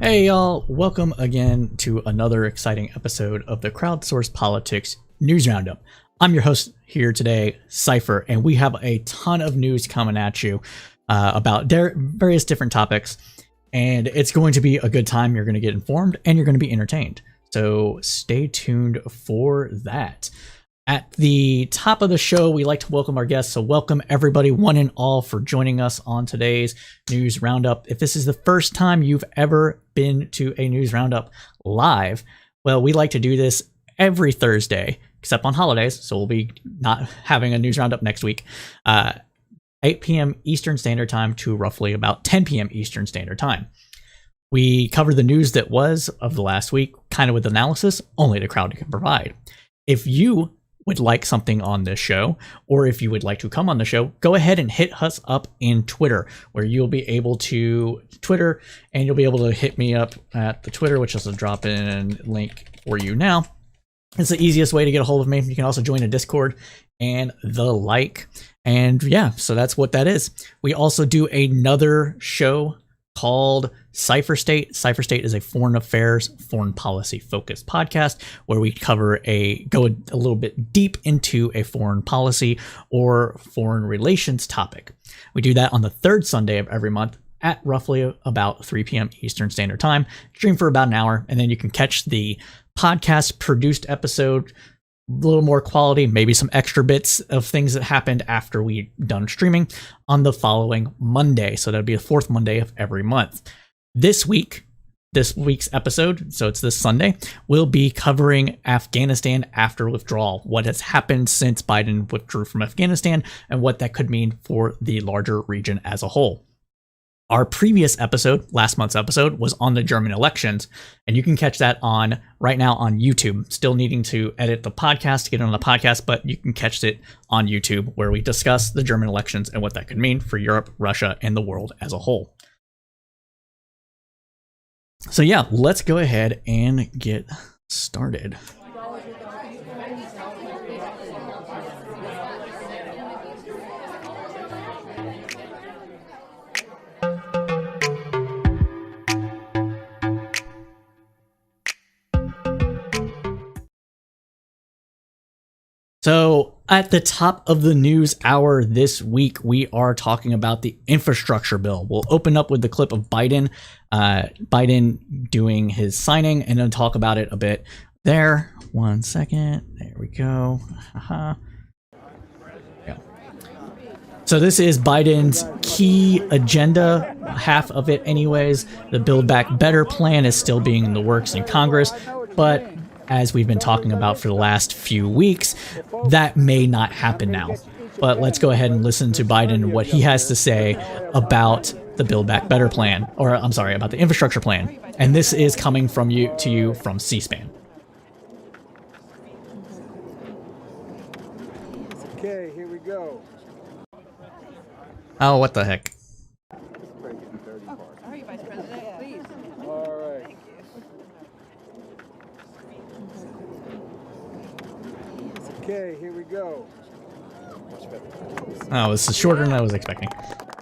Hey y'all, welcome again to another exciting episode of the Crowdsourced Politics News Roundup. I'm your host here today, Cypher, and we have a ton of news coming at you about various different topics, and it's going to be a good time. You're going to get informed and you're going to be entertained. So stay tuned for that. At the top of the show, we like to welcome our guests. So welcome everybody, one and all, for joining us on today's News Roundup. If this is the first time you've ever been to a News Roundup live, well, we like to do this every Thursday, except on holidays. So we'll be not having a News Roundup next week. 8 p.m. Eastern Standard Time to roughly about 10 p.m. Eastern Standard Time. We cover the news that was of the last week, kind of with analysis only the crowd can provide. If you would like something on this show, or if you would like to come on the show, go ahead and hit us up in Twitter, where you'll be able to Twitter, and you'll be able to hit me up at the Twitter, which is a drop-in link for you now. It's the easiest way to get a hold of me. You can also join a Discord and the like. And yeah, so that's what that is. We also do another show called Cypher State. Cypher State is a foreign affairs, foreign policy focused podcast where we go a little bit deep into a foreign policy or foreign relations topic. We do that on the third Sunday of every month at roughly about 3 p.m. Eastern Standard Time. Stream for about an hour, and then you can catch the podcast produced episode, a little more quality, maybe some extra bits of things that happened after we done streaming on the following Monday. So that'll be the fourth Monday of every month. This week's episode, so it's this Sunday, we'll be covering Afghanistan after withdrawal, what has happened since Biden withdrew from Afghanistan and what that could mean for the larger region as a whole. Our previous episode, last month's episode, was on the German elections, and you can catch that right now on YouTube. Still needing to edit the podcast to get it on the podcast, but you can catch it on YouTube, where we discuss the German elections and what that could mean for Europe, Russia, and the world as a whole. So yeah, let's go ahead and get started. So at the top of the news hour this week, we are talking about the infrastructure bill. We'll open up with the clip of Biden doing his signing, and then talk about it a bit there. 1 second. There we go. Yeah. So this is Biden's key agenda, half of it anyways. The Build Back Better plan is still being in the works in Congress, but as we've been talking about for the last few weeks, that may not happen now. But let's go ahead and listen to Biden, what he has to say about the Build Back Better plan, or I'm sorry, about the infrastructure plan. And this is coming from you from C-SPAN. Okay, here we go. Oh, what the heck? How are you, Vice President? Please. All right. Thank you. Okay, here we go. Oh, this is shorter than I was expecting.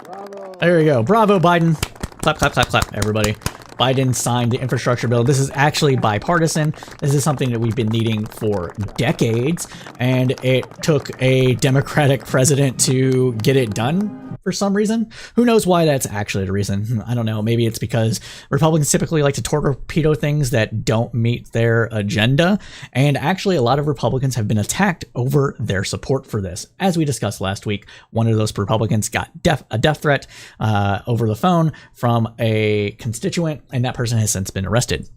Bravo. There we go. Bravo, Biden. Clap, clap, clap, clap, everybody. Biden signed the infrastructure bill. This is actually bipartisan. This is something that we've been needing for decades, and it took a Democratic president to get it done for some reason. Who knows why that's actually the reason? I don't know. Maybe it's because Republicans typically like to torpedo things that don't meet their agenda, and actually a lot of Republicans have been attacked over their support for this. As we discussed last week, one of those Republicans got a death threat over the phone from a constituent, and that person has since been arrested.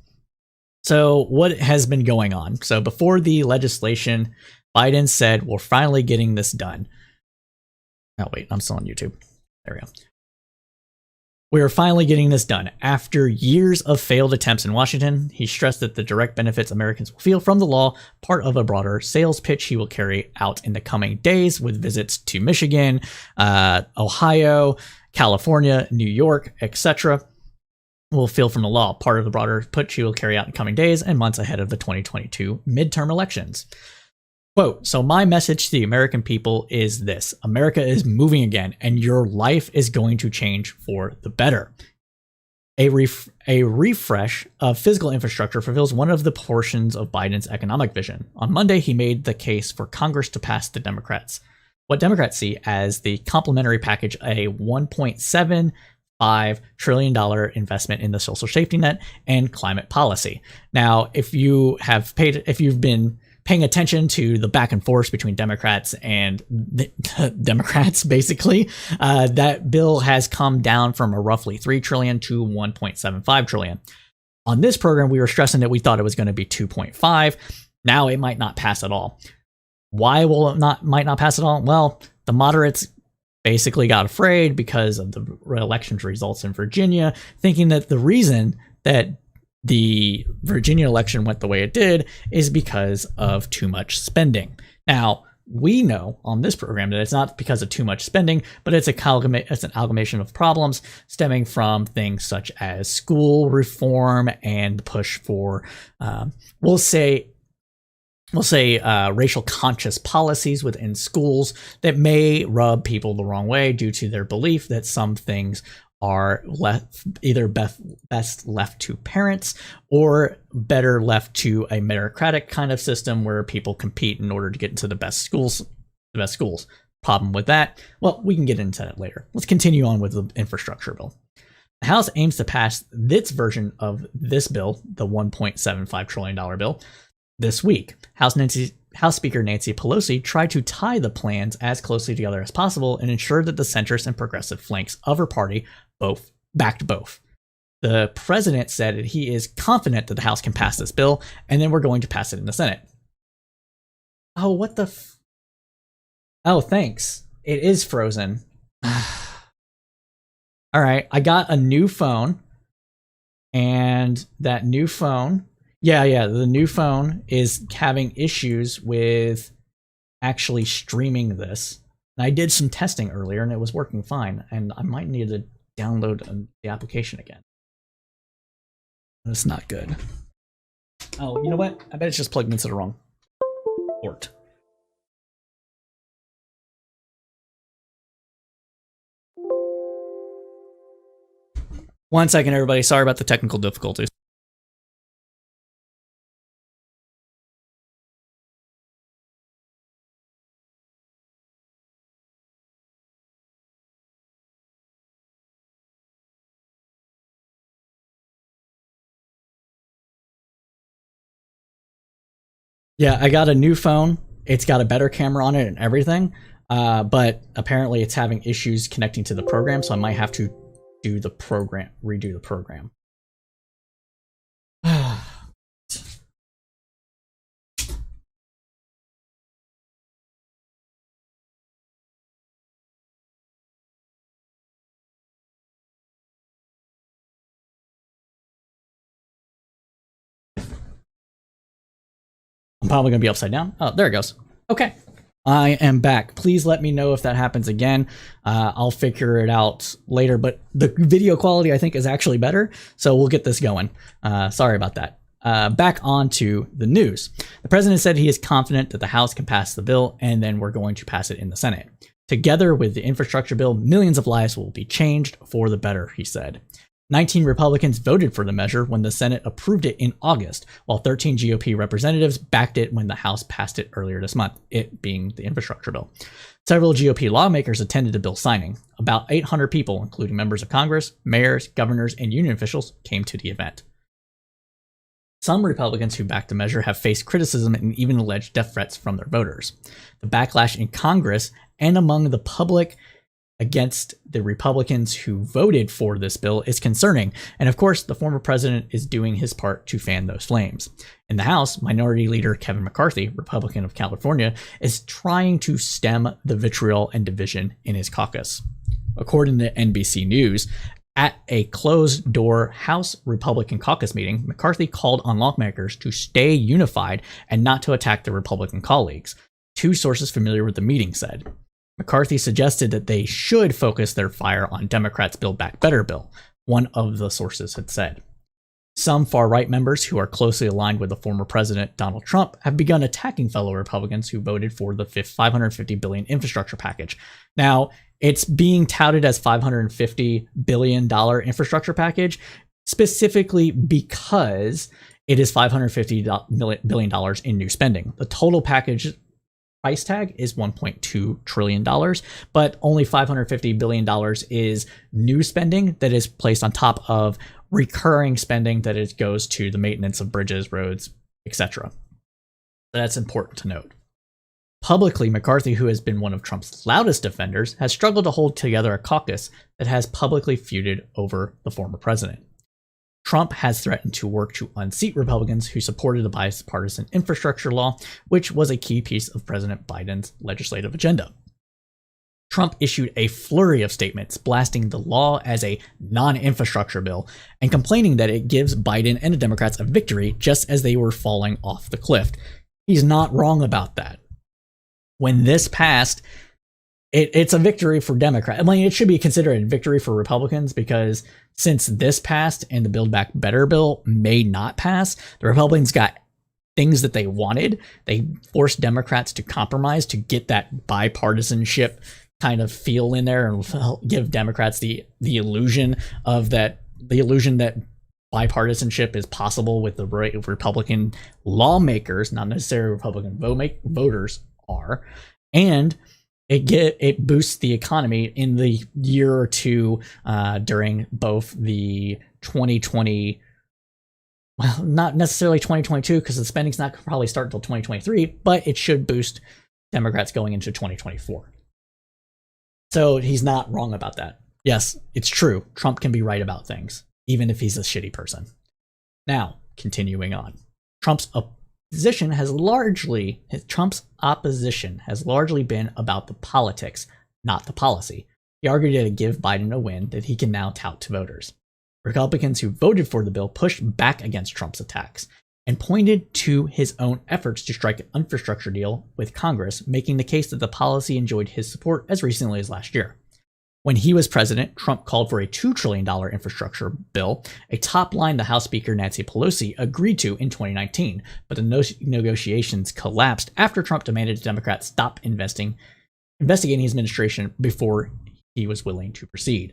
So what has been going on? So before the legislation, Biden said, we're finally getting this done. Oh, wait, I'm still on YouTube. There we go. We are finally getting this done. After years of failed attempts in Washington, he stressed that the direct benefits Americans will feel from the law, part of a broader sales pitch he will carry out in the coming days with visits to Michigan, Ohio, California, New York, etc. will feel from the law, part of the broader pitch he will carry out in coming days and months ahead of the 2022 midterm elections. Quote, so my message to the American people is this: America is moving again, and your life is going to change for the better. A refresh of physical infrastructure fulfills one of the portions of Biden's economic vision. On Monday, he made the case for Congress to pass what Democrats see as the complementary package, a $1.75 trillion investment in the social safety net and climate policy. Now, if you've been paying attention to the back and forth between Democrats and Democrats, basically, that bill has come down from a roughly $3 trillion to $1.75 trillion. On this program, we were stressing that we thought it was going to be 2.5. Now it might not pass at all. Why might not pass at all? Well, the moderates basically got afraid because of the elections results in Virginia, thinking that the reason that the Virginia election went the way it did is because of too much spending. Now, we know on this program that it's not because of too much spending, but it's an amalgamation of problems stemming from things such as school reform and push for, we'll say racial conscious policies within schools that may rub people the wrong way due to their belief that some things are best left to parents or better left to a meritocratic kind of system where people compete in order to get into the best schools. Problem with that? Well, we can get into that later. Let's continue on with the infrastructure bill. The House aims to pass its version of this bill, the $1.75 trillion bill, this week. House Speaker Nancy Pelosi tried to tie the plans as closely together as possible and ensure that the centrist and progressive flanks of her party backed both. The president said that he is confident that the House can pass this bill, and then we're going to pass it in the Senate. Oh, what the Oh, thanks. It is frozen. All right, I got a new phone, and that new phone, the new phone is having issues with actually streaming this. And I did some testing earlier, and it was working fine, and I might need to download the application again. That's not good. Oh, you know what? I bet it's just plugged into the wrong port. One second, everybody. Sorry about the technical difficulties. Yeah, I got a new phone. It's got a better camera on it and everything, but apparently it's having issues connecting to the program, so I might have to redo the program. I'm probably going to be upside down. Oh, there it goes. Okay. I am back. Please let me know if that happens again. I'll figure it out later, but the video quality I think is actually better, so we'll get this going. Sorry about that. Back on to the news. The president said he is confident that the House can pass the bill, and then we're going to pass it in the Senate. Together with the infrastructure bill, millions of lives will be changed for the better, he said. 19 Republicans voted for the measure when the Senate approved it in August, while 13 GOP representatives backed it when the House passed it earlier this month, it being the infrastructure bill. Several GOP lawmakers attended the bill signing. About 800 people, including members of Congress, mayors, governors, and union officials, came to the event. Some Republicans who backed the measure have faced criticism and even alleged death threats from their voters. The backlash in Congress and among the public against the Republicans who voted for this bill is concerning, and of course, the former president is doing his part to fan those flames. In the House, Minority Leader Kevin McCarthy, Republican of California, is trying to stem the vitriol and division in his caucus. According to NBC News, at a closed-door House Republican caucus meeting, McCarthy called on lawmakers to stay unified and not to attack their Republican colleagues. Two sources familiar with the meeting said. McCarthy suggested that they should focus their fire on Democrats' Build Back Better bill, one of the sources had said. Some far-right members who are closely aligned with the former president, Donald Trump, have begun attacking fellow Republicans who voted for the $550 billion infrastructure package. Now, it's being touted as $550 billion infrastructure package, specifically because it is $550 billion in new spending. The total package price tag is $1.2 trillion, but only $550 billion is new spending that is placed on top of recurring spending that goes to the maintenance of bridges, roads, etc. That's important to note. Publicly, McCarthy, who has been one of Trump's loudest defenders, has struggled to hold together a caucus that has publicly feuded over the former president. Trump has threatened to work to unseat Republicans who supported the bipartisan infrastructure law, which was a key piece of President Biden's legislative agenda. Trump issued a flurry of statements blasting the law as a non-infrastructure bill and complaining that it gives Biden and the Democrats a victory just as they were falling off the cliff. He's not wrong about that. When this passed, it's a victory for Democrats. I mean, it should be considered a victory for Republicans because since this passed and the Build Back Better bill may not pass, the Republicans got things that they wanted. They forced Democrats to compromise to get that bipartisanship kind of feel in there and give Democrats the illusion that bipartisanship is possible with the Republican lawmakers, not necessarily Republican voters are, and it boosts the economy in the year or two during both the 2020, well, not necessarily 2022 because the spending's not probably start until 2023, but it should boost Democrats going into 2024. So he's not wrong about that. Yes, it's true. Trump can be right about things, even if he's a shitty person. Now, continuing on. Trump's opposition has largely been about the politics, not the policy. He argued to give Biden a win that he can now tout to voters. Republicans who voted for the bill pushed back against Trump's attacks and pointed to his own efforts to strike an infrastructure deal with Congress, making the case that the policy enjoyed his support as recently as last year. When he was president, Trump called for a $2 trillion infrastructure bill, a top line the House Speaker Nancy Pelosi agreed to in 2019, but the negotiations collapsed after Trump demanded Democrats stop investigating his administration before he was willing to proceed.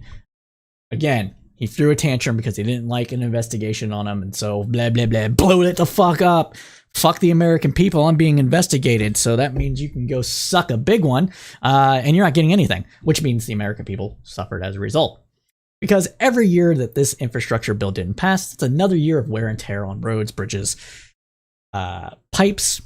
Again, he threw a tantrum because he didn't like an investigation on him, and so blah, blah, blah, blew it the fuck up. Fuck the American people, I'm being investigated, so that means you can go suck a big one, and you're not getting anything, which means the American people suffered as a result. Because every year that this infrastructure bill didn't pass, it's another year of wear and tear on roads, bridges, pipes,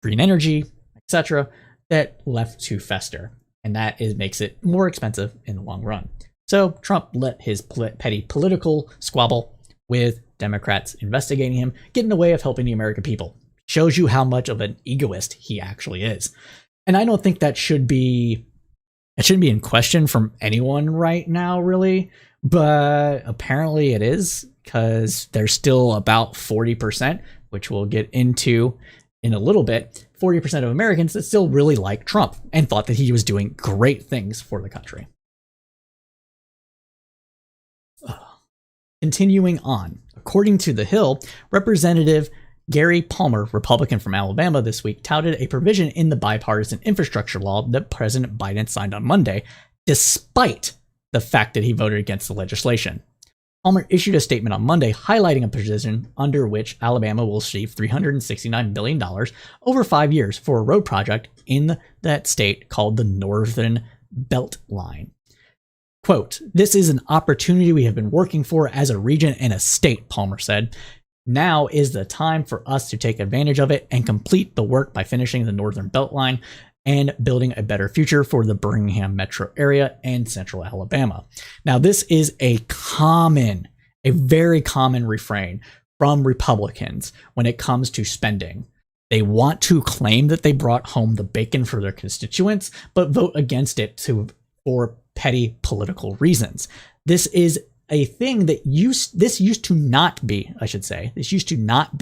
green energy, etc., that left to fester, and that makes it more expensive in the long run. So Trump let his petty political squabble with Democrats investigating him get in the way of helping the American people. Shows you how much of an egoist he actually is. And I don't think that shouldn't be in question from anyone right now, really. But apparently it is, because there's still about 40%, which we'll get into in a little bit, 40% of Americans that still really like Trump and thought that he was doing great things for the country. Continuing on, according to The Hill, Representative Gary Palmer, Republican from Alabama, this week touted a provision in the bipartisan infrastructure law that President Biden signed on Monday, despite the fact that he voted against the legislation. Palmer issued a statement on Monday highlighting a provision under which Alabama will receive $369 million over 5 years for a road project in that state called the Northern Belt Line. Quote, "This is an opportunity we have been working for as a region and a state," Palmer said. "Now is the time for us to take advantage of it and complete the work by finishing the Northern Beltline and building a better future for the Birmingham metro area and central Alabama." Now, this is a very common refrain from Republicans when it comes to spending. They want to claim that they brought home the bacon for their constituents, but vote against it for petty political reasons. This is a thing that this used to not be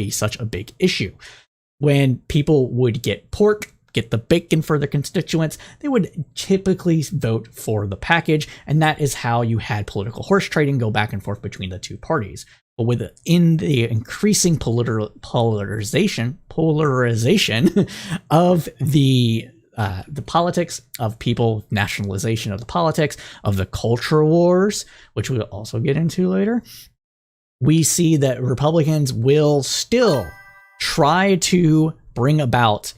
such a big issue. When people would get the bacon for their constituents, they would typically vote for the package, and that is how you had political horse trading go back and forth between the two parties. But within the increasing polarization of the politics of people, nationalization of the politics, of the culture wars, which we'll also get into later, we see that Republicans will still try to bring about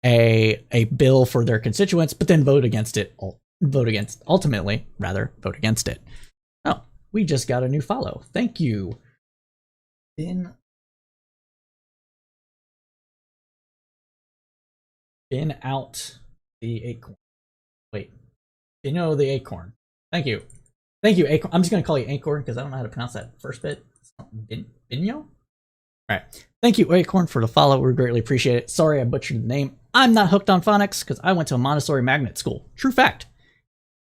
a bill for their constituents, but then vote against it. Ultimately, vote against it. Oh, we just got a new follow. Thank you. Been out the acorn. Wait, the acorn. Thank you. Thank you, acorn. I'm just gonna call you acorn because I don't know how to pronounce that first bit. Binyo? All right. Thank you, Acorn, for the follow. We greatly appreciate it. Sorry I butchered the name. I'm not hooked on phonics because I went to a Montessori magnet school. True fact.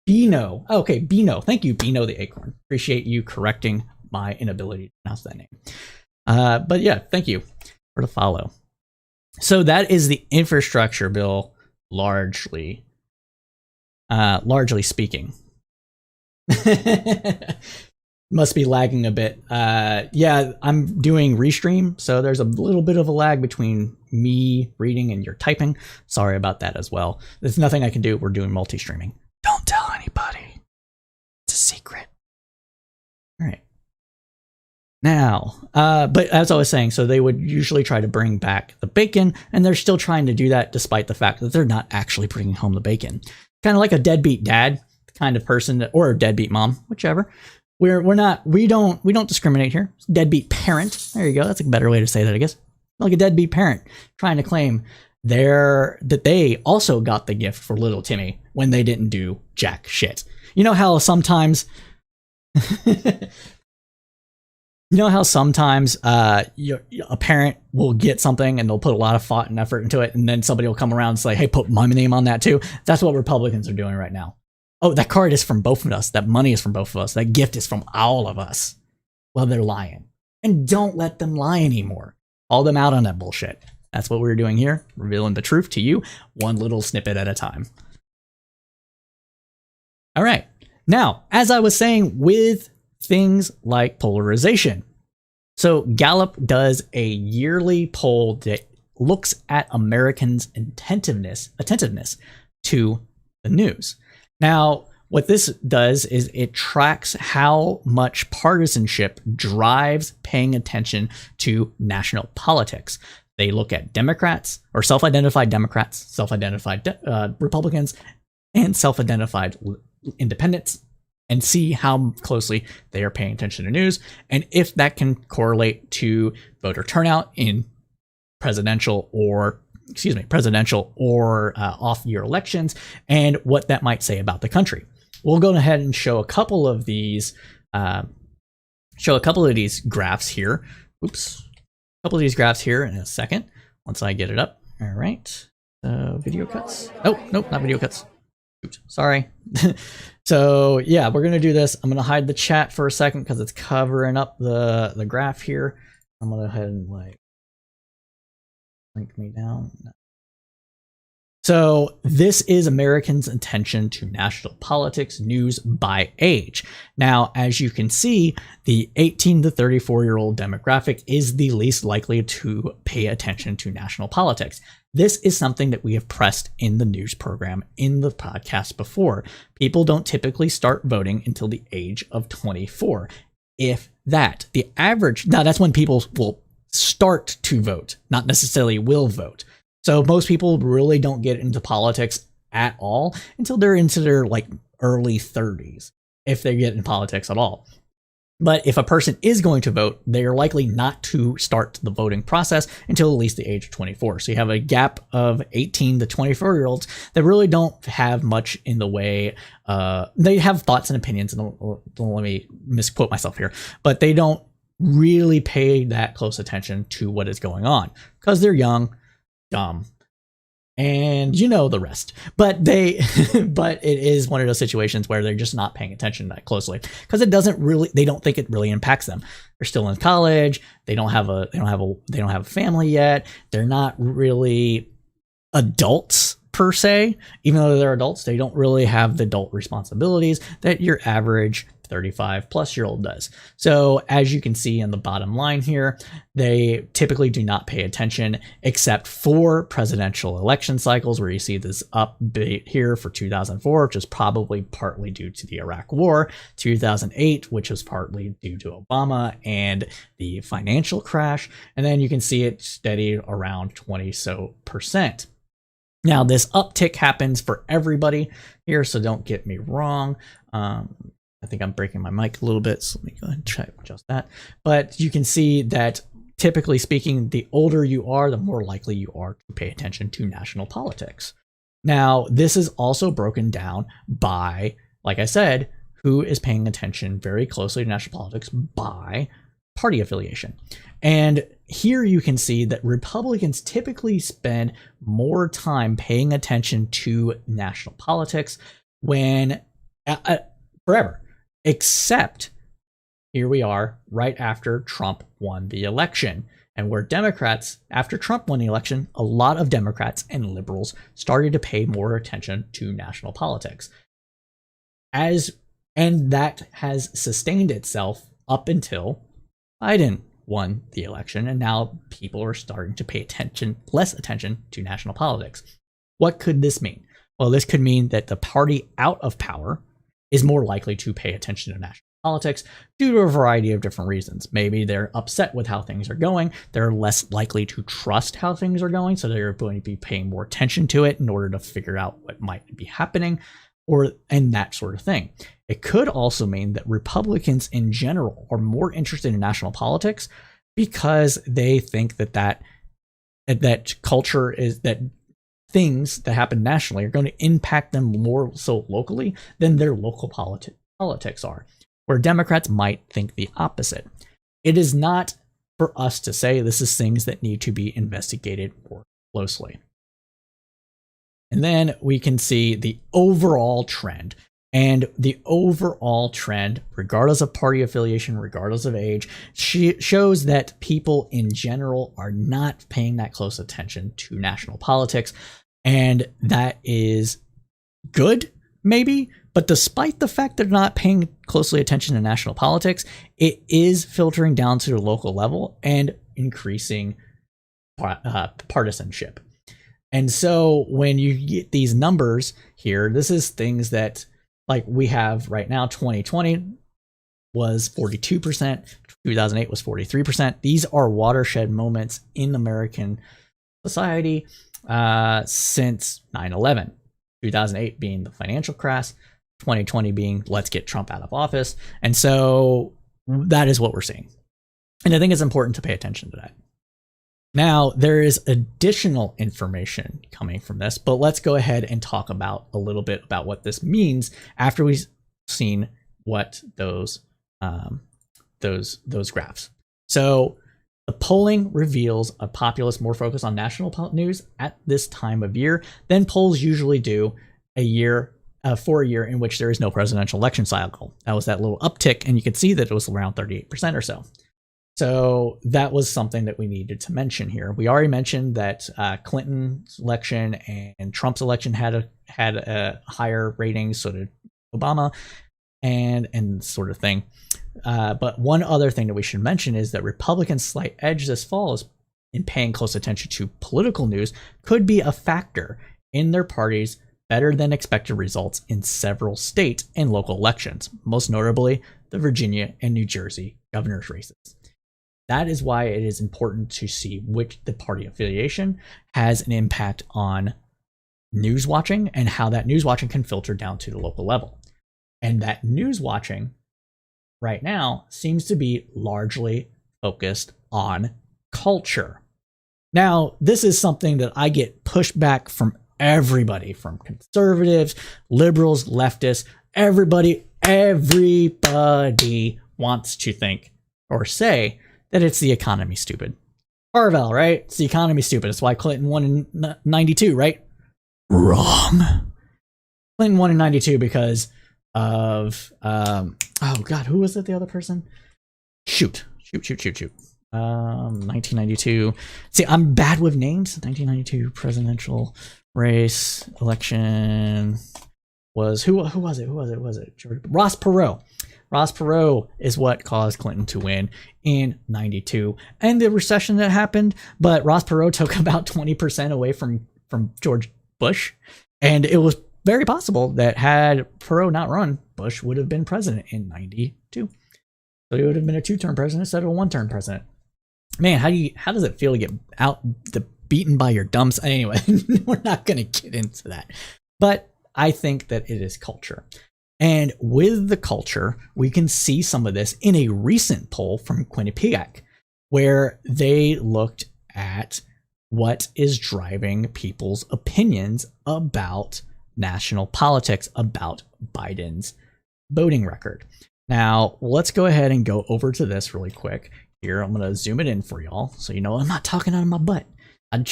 Bino. Okay, Bino. Thank you, Bino the Acorn. Appreciate you correcting my inability to pronounce that name. But yeah, thank you for the follow. So that is the infrastructure bill, largely speaking. Must be lagging a bit. Yeah, I'm doing restream, so there's a little bit of a lag between me reading and your typing. Sorry about that as well. There's nothing I can do. We're doing multi-streaming. Don't tell anybody. It's a secret. All right. Now, but as I was saying, so they would usually try to bring back the bacon, and they're still trying to do that despite the fact that they're not actually bringing home the bacon. Kind of like a deadbeat dad kind of person, or a deadbeat mom, whichever. We don't discriminate here. Deadbeat parent. There you go. That's a better way to say that, I guess. Like a deadbeat parent trying to claim that they also got the gift for little Timmy when they didn't do jack shit. You know how sometimes a parent will get something and they'll put a lot of thought and effort into it, and then somebody will come around and say, hey, put my name on that too. That's what Republicans are doing right now. Oh, that card is from both of us. That money is from both of us. That gift is from all of us. Well, they're lying. And don't let them lie anymore. Call them out on that bullshit. That's what we're doing here. Revealing the truth to you, one little snippet at a time. All right. Now, as I was saying, with things like polarization. So Gallup does a yearly poll that looks at Americans' attentiveness to the news. Now, what this does is it tracks how much partisanship drives paying attention to national politics. They look at Democrats, or self-identified Democrats, self-identified Republicans, and self-identified independents, and see how closely they are paying attention to news, and if that can correlate to voter turnout in presidential or off-year elections, and what that might say about the country. We'll go ahead and show a couple of these graphs here. Oops. A couple of these graphs here in a second, once I get it up. All right. Video cuts. Oh, nope, not video cuts. Oops, sorry. So yeah, we're going to do this. I'm going to hide the chat for a second because it's covering up the graph here. I'm going to go ahead and link me down. So this is Americans' attention to national politics news by age. Now, as you can see, the 18 to 34-year-old demographic is the least likely to pay attention to national politics. This is something that we have pressed in the news program in the podcast before. People don't typically start voting until the age of 24. If that, the average, now that's when people will start to vote, not necessarily will vote. So most people really don't get into politics at all until they're into their early 30s, if they get in politics at all. But if a person is going to vote, they're likely not to start the voting process until at least the age of 24. So you have a gap of 18 to 24-year-olds that really don't have much in the way. They have thoughts and opinions, and don't let me misquote myself here, but they don't really pay that close attention to what is going on because they're young, dumb, and you know the rest. But it is one of those situations where they're just not paying attention that closely because they don't think it really impacts them. They're still in college. They don't have a family yet. They're not really adults per se. Even though they're adults, they don't really have the adult responsibilities that your average 35-plus-year-old does. So as you can see in the bottom line here, they typically do not pay attention except for presidential election cycles, where you see this update here for 2004, which is probably partly due to the Iraq War, 2008, which was partly due to Obama and the financial crash, and then you can see it steady around 20%. Now, this uptick happens for everybody here, so don't get me wrong. I think I'm breaking my mic a little bit, so let me go ahead and try to adjust that. But you can see that, typically speaking, the older you are, the more likely you are to pay attention to national politics. Now, this is also broken down by, like I said, who is paying attention very closely to national politics by party affiliation. And here you can see that Republicans typically spend more time paying attention to national politics when forever, except here we are right after Trump won the election, and where Democrats, after Trump won the election, a lot of Democrats and liberals started to pay more attention to national politics. And that has sustained itself up until Biden won the election, and now people are starting to pay less attention to national politics. What could this mean? Well, this could mean that the party out of power is more likely to pay attention to national politics due to a variety of different reasons. Maybe they're upset with how things are going. They're less likely to trust how things are going, so they're going to be paying more attention to it in order to figure out what might be happening, and that sort of thing. It could also mean that Republicans in general are more interested in national politics because they think that culture is that things that happen nationally are going to impact them more so locally than their local politics are, where Democrats might think the opposite. It is not for us to say this is things that need to be investigated more closely. And then we can see the overall trend. And the overall trend, regardless of party affiliation, regardless of age, shows that people in general are not paying that close attention to national politics. And that is good, maybe. But despite the fact they're not paying closely attention to national politics, it is filtering down to the local level and increasing partisanship. And so when you get these numbers here, this is things that, like we have right now, 2020 was 42%, 2008 was 43%. These are watershed moments in American society since 9/11. 2008 being the financial crash, 2020 being let's get Trump out of office. And so that is what we're seeing. And I think it's important to pay attention to that. Now, there is additional information coming from this, but let's go ahead and talk about a little bit about what this means after we've seen what those graphs. So the polling reveals a populace more focused on national news at this time of year than polls usually do for a year in which there is no presidential election cycle. That was that little uptick, and you can see that it was around 38% or so. So that was something that we needed to mention here. We already mentioned that Clinton's election and Trump's election had a higher rating, so did Obama, and sort of thing. But one other thing that we should mention is that Republicans' slight edge this fall is in paying close attention to political news could be a factor in their party's better than expected results in several state and local elections, most notably the Virginia and New Jersey governor's races. That is why it is important to see which the party affiliation has an impact on news watching and how that news watching can filter down to the local level. And that news watching right now seems to be largely focused on culture. Now, this is something that I get pushed back from everybody, from conservatives, liberals, leftists, everybody wants to think or say that it's the economy, stupid. Carvel, right? It's the economy, stupid. That's why Clinton won in 92, right? Wrong. Clinton won in 92 because of, oh God, who was it, the other person? Shoot. 1992. See, I'm bad with names. 1992 presidential race, election. was who was it? Ross Perot. Ross Perot is what caused Clinton to win in 92 and the recession that happened. But Ross Perot took about 20% away from George Bush. And it was very possible that had Perot not run, Bush would have been president in 92. So he would have been a 2-term president instead of a 1-term president. Man, how does it feel to get beaten by your dumps? Anyway, we're not going to get into that. But I think that it is culture. And with the culture, we can see some of this in a recent poll from Quinnipiac, where they looked at what is driving people's opinions about national politics, about Biden's voting record. Now, let's go ahead and go over to this really quick. Here, I'm going to zoom it in for y'all so you know I'm not talking out of my butt. I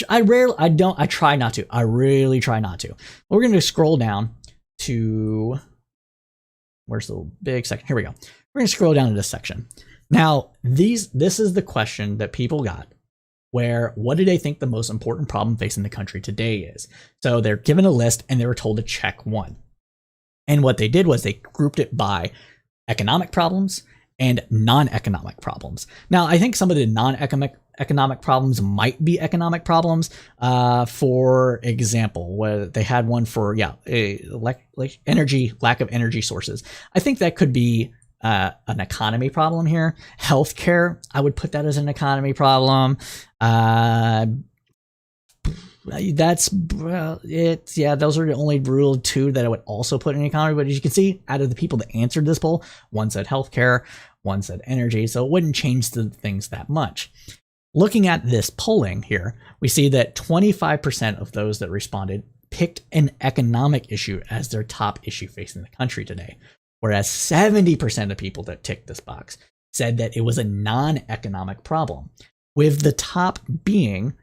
try not to. I really try not to. We're going to scroll down to... Where's the big section? Here we go. We're going to scroll down to this section. Now, this is the question that people got, where what do they think the most important problem facing the country today is? So they're given a list and they were told to check one. And what they did was they grouped it by economic problems and non-economic problems. Now, I think some of the non-economic problems might be economic problems. For example, where they had one for lack of energy sources. I think that could be an economy problem here. Healthcare, I would put that as an economy problem. Those are the only real two that I would also put in economy. But as you can see, out of the people that answered this poll, one said healthcare, one said energy, so it wouldn't change the things that much. Looking at this polling here, we see that 25% of those that responded picked an economic issue as their top issue facing the country today, whereas 70% of people that ticked this box said that it was a non-economic problem, with the top being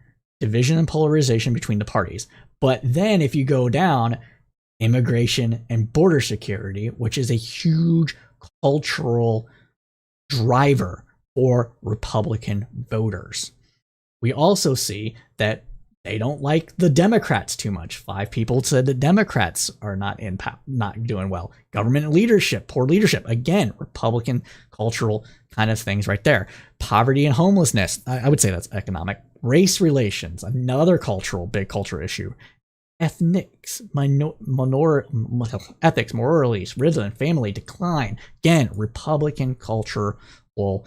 division and polarization between the parties. But then if you go down, immigration and border security, which is a huge cultural driver for Republican voters. We also see that they don't like the Democrats too much. 5 people said that Democrats are not doing well. Government leadership, poor leadership. Again, Republican cultural kind of things right there. Poverty and homelessness. I would say that's economic. Race relations, another big cultural issue. Ethics, ethics, moralities, rhythm, family decline. Again, Republican cultural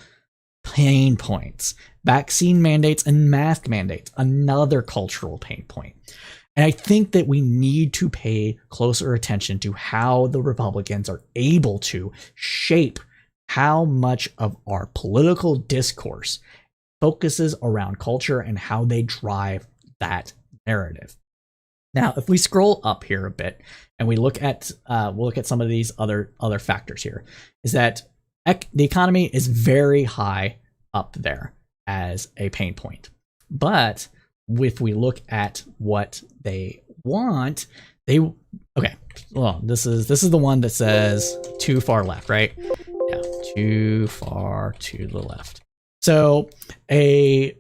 pain points. Vaccine mandates and mask mandates, another cultural pain point. And I think that we need to pay closer attention to how the Republicans are able to shape how much of our political discourse focuses around culture and how they drive that narrative. Now, if we scroll up here a bit and we'll look at some of these other factors here, is that the economy is very high up there as a pain point. But if we look at what they want, this is the one that says too far left, right? Yeah, too far to the left. So a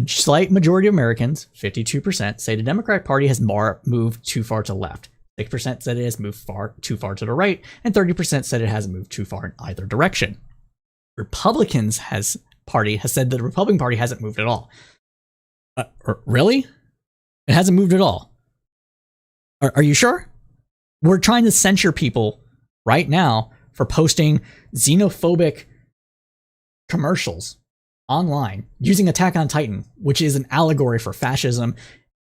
slight majority of Americans, 52%, say the Democratic Party has moved too far to the left. 6% said it has moved too far to the right, and 30% said it hasn't moved too far in either direction. Republicans party has said that the Republican Party hasn't moved at all. Really? It hasn't moved at all. Are you sure? We're trying to censure people right now for posting xenophobic commercials online using Attack on Titan, which is an allegory for fascism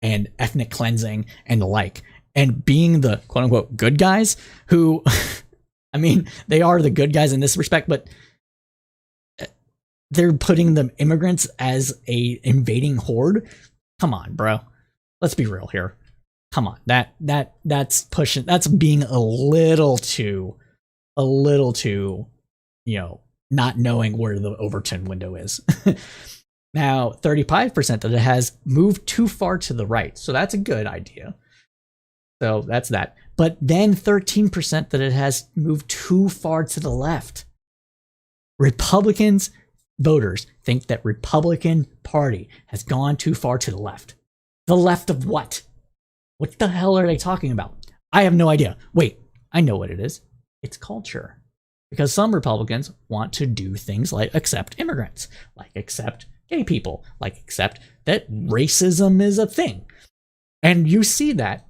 and ethnic cleansing and the like, and being the quote unquote good guys who, I mean, they are the good guys in this respect, but they're putting the immigrants as a invading horde. Come on, bro. Let's be real here. Come on. That's pushing, that's being a little too, not knowing where the Overton window is. Now, 35% that it has moved too far to the right. So that's a good idea. So that's that. But then 13% that it has moved too far to the left. Republicans, voters, think that Republican Party has gone too far to the left. The left of what? What the hell are they talking about? I have no idea. Wait, I know what it is. It's culture. Because some Republicans want to do things like accept immigrants, like accept gay people, like accept that racism is a thing. And you see that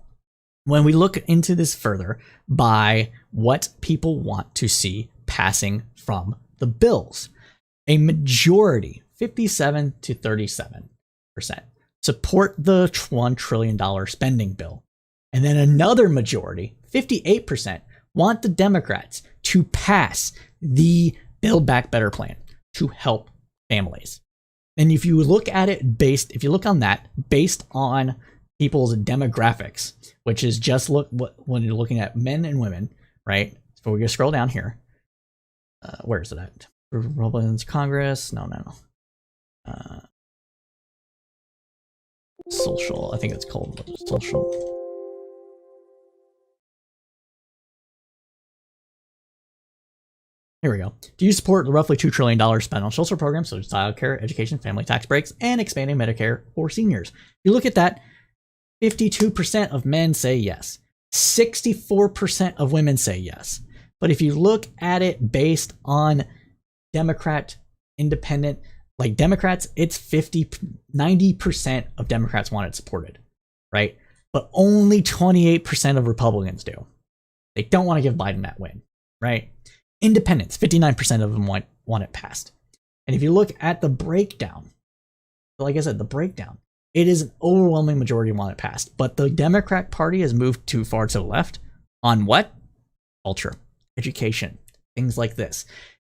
when we look into this further by what people want to see passing from the bills. A majority, 57 to 37%, support the $1 trillion spending bill. And then another majority, 58%, want the Democrats to pass the Build Back Better plan to help families. And if you look at it based on people's demographics, which is just when you're looking at men and women, right? So we're gonna scroll down here. Where is it at? Republicans Congress? No. Social. I think it's called social. Here we go. Do you support the roughly $2 trillion spent on social programs such as child care, education, family tax breaks, and expanding Medicare for seniors? If you look at that, 52% of men say yes. 64% of women say yes. But if you look at it based on Democrat, independent, like Democrats, it's 90% of Democrats want it supported, right? But only 28% of Republicans do. They don't want to give Biden that win, right? Independents, 59% of them want it passed. And if you look at the breakdown, like I said, the breakdown, it is an overwhelming majority want it passed. But the Democrat Party has moved too far to the left on what? Culture, education, things like this.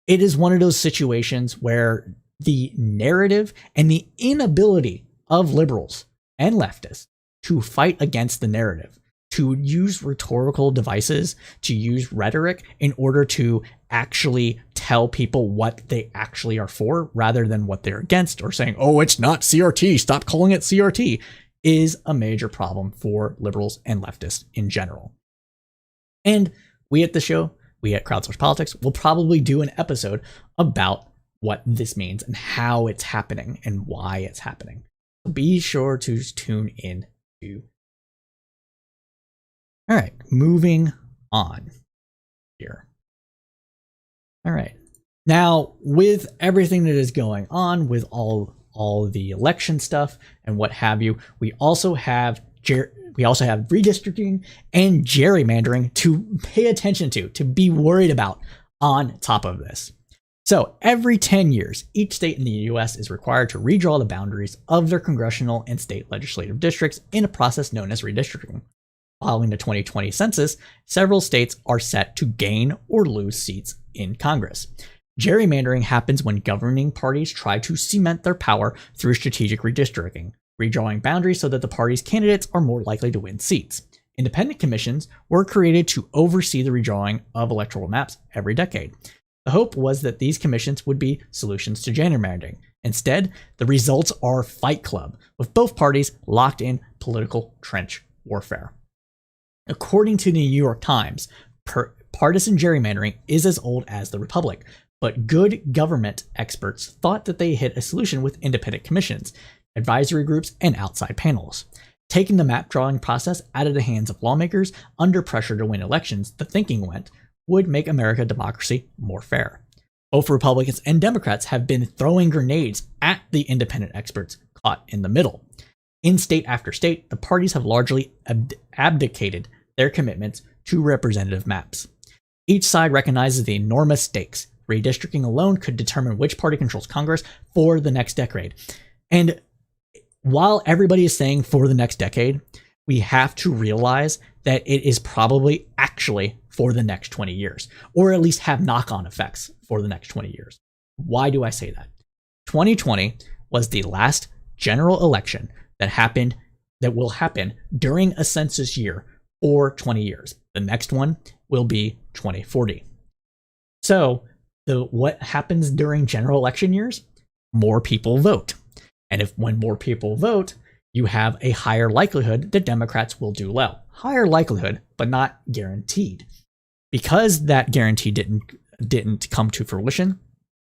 It is one of those situations where the narrative and the inability of liberals and leftists to fight against the narrative, to use rhetorical devices, to use rhetoric in order to actually tell people what they actually are for rather than what they're against, or saying, oh, it's not CRT, stop calling it CRT, is a major problem for liberals and leftists in general. And we at the show, we at Crowdsourced Politics, will probably do an episode about what this means and how it's happening and why it's happening. So be sure to tune in to. All right, moving on here. All right. Now, with everything that is going on, with all the election stuff and what have you, we also have redistricting and gerrymandering to pay attention to be worried about on top of this. So every 10 years, each state in the US is required to redraw the boundaries of their congressional and state legislative districts in a process known as redistricting. Following the 2020 census, several states are set to gain or lose seats in Congress. Gerrymandering happens when governing parties try to cement their power through strategic redistricting, redrawing boundaries so that the party's candidates are more likely to win seats. Independent commissions were created to oversee the redrawing of electoral maps every decade. The hope was that these commissions would be solutions to gerrymandering. Instead, the results are Fight Club, with both parties locked in political trench warfare. According to the New York Times, partisan gerrymandering is as old as the Republic, but good government experts thought that they hit a solution with independent commissions, advisory groups, and outside panels. Taking the map drawing process out of the hands of lawmakers under pressure to win elections, the thinking went, would make American democracy more fair. Both Republicans and Democrats have been throwing grenades at the independent experts caught in the middle. In state after state, the parties have largely abdicated their commitments to representative maps. Each side recognizes the enormous stakes. Redistricting alone could determine which party controls Congress for the next decade. And while everybody is saying for the next decade, we have to realize that it is probably actually for the next 20 years, or at least have knock-on effects for the next 20 years. Why do I say that? 2020 was the last general election that will happen during a census year for 20 years. The next one will be 2040. So what happens during general election years? More people vote. And when more people vote, you have a higher likelihood that Democrats will do well. Higher likelihood, but not guaranteed. Because that guarantee didn't come to fruition,